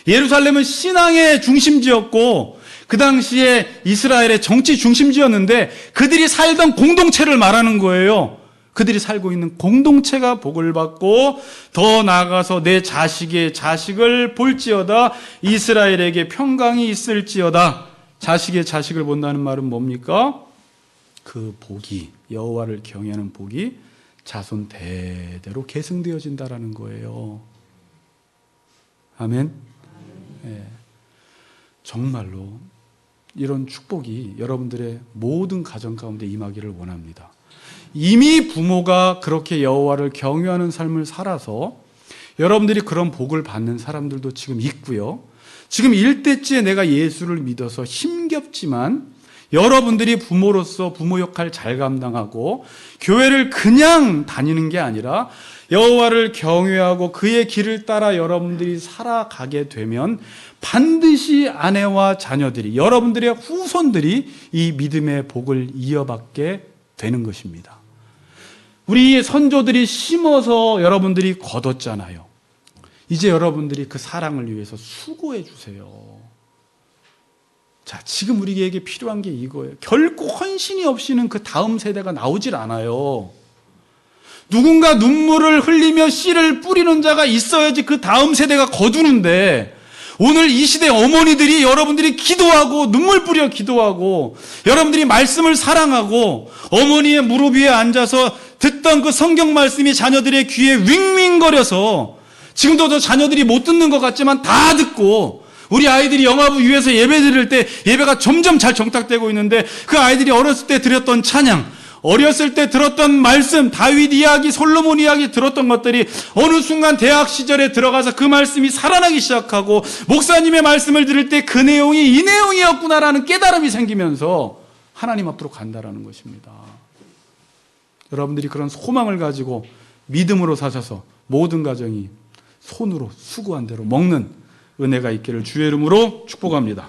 예루살렘은 신앙의 중심지였고 그 당시에 이스라엘의 정치 중심지였는데 그들이 살던 공동체를 말하는 거예요. 그들이 살고 있는 공동체가 복을 받고 더 나아가서 내 자식의 자식을 볼지어다 이스라엘에게 평강이 있을지어다. 자식의 자식을 본다는 말은 뭡니까? 그 복이, 여호와를 경외하는 복이 자손 대대로 계승되어진다라는 거예요. 아멘. 네. 정말로 이런 축복이 여러분들의 모든 가정 가운데 임하기를 원합니다. 이미 부모가 그렇게 여호와를 경외하는 삶을 살아서 여러분들이 그런 복을 받는 사람들도 지금 있고요. 지금 일대째 내가 예수를 믿어서 힘겹지만 여러분들이 부모로서 부모 역할 잘 감당하고 교회를 그냥 다니는 게 아니라 여호와를 경외하고 그의 길을 따라 여러분들이 살아가게 되면 반드시 아내와 자녀들이, 여러분들의 후손들이 이 믿음의 복을 이어받게 되는 것입니다. 우리 선조들이 심어서 여러분들이 거뒀잖아요. 이제 여러분들이 그 사랑을 위해서 수고해 주세요. 자, 지금 우리에게 필요한 게 이거예요. 결코 헌신이 없이는 그 다음 세대가 나오질 않아요. 누군가 눈물을 흘리며 씨를 뿌리는 자가 있어야지 그 다음 세대가 거두는데, 오늘 이 시대 어머니들이 여러분들이 기도하고 눈물 뿌려 기도하고 여러분들이 말씀을 사랑하고 어머니의 무릎 위에 앉아서 듣던 그 성경 말씀이 자녀들의 귀에 윙윙거려서 지금도 저 자녀들이 못 듣는 것 같지만 다 듣고, 우리 아이들이 영화부 위에서 예배 드릴 때 예배가 점점 잘 정탁되고 있는데 그 아이들이 어렸을 때 드렸던 찬양, 어렸을 때 들었던 말씀, 다윗 이야기, 솔로몬 이야기 들었던 것들이 어느 순간 대학 시절에 들어가서 그 말씀이 살아나기 시작하고 목사님의 말씀을 들을 때 그 내용이 이 내용이었구나라는 깨달음이 생기면서 하나님 앞으로 간다라는 것입니다. 여러분들이 그런 소망을 가지고 믿음으로 사셔서 모든 가정이 손으로 수고한 대로 먹는 은혜가 있기를 주의 이름으로 축복합니다.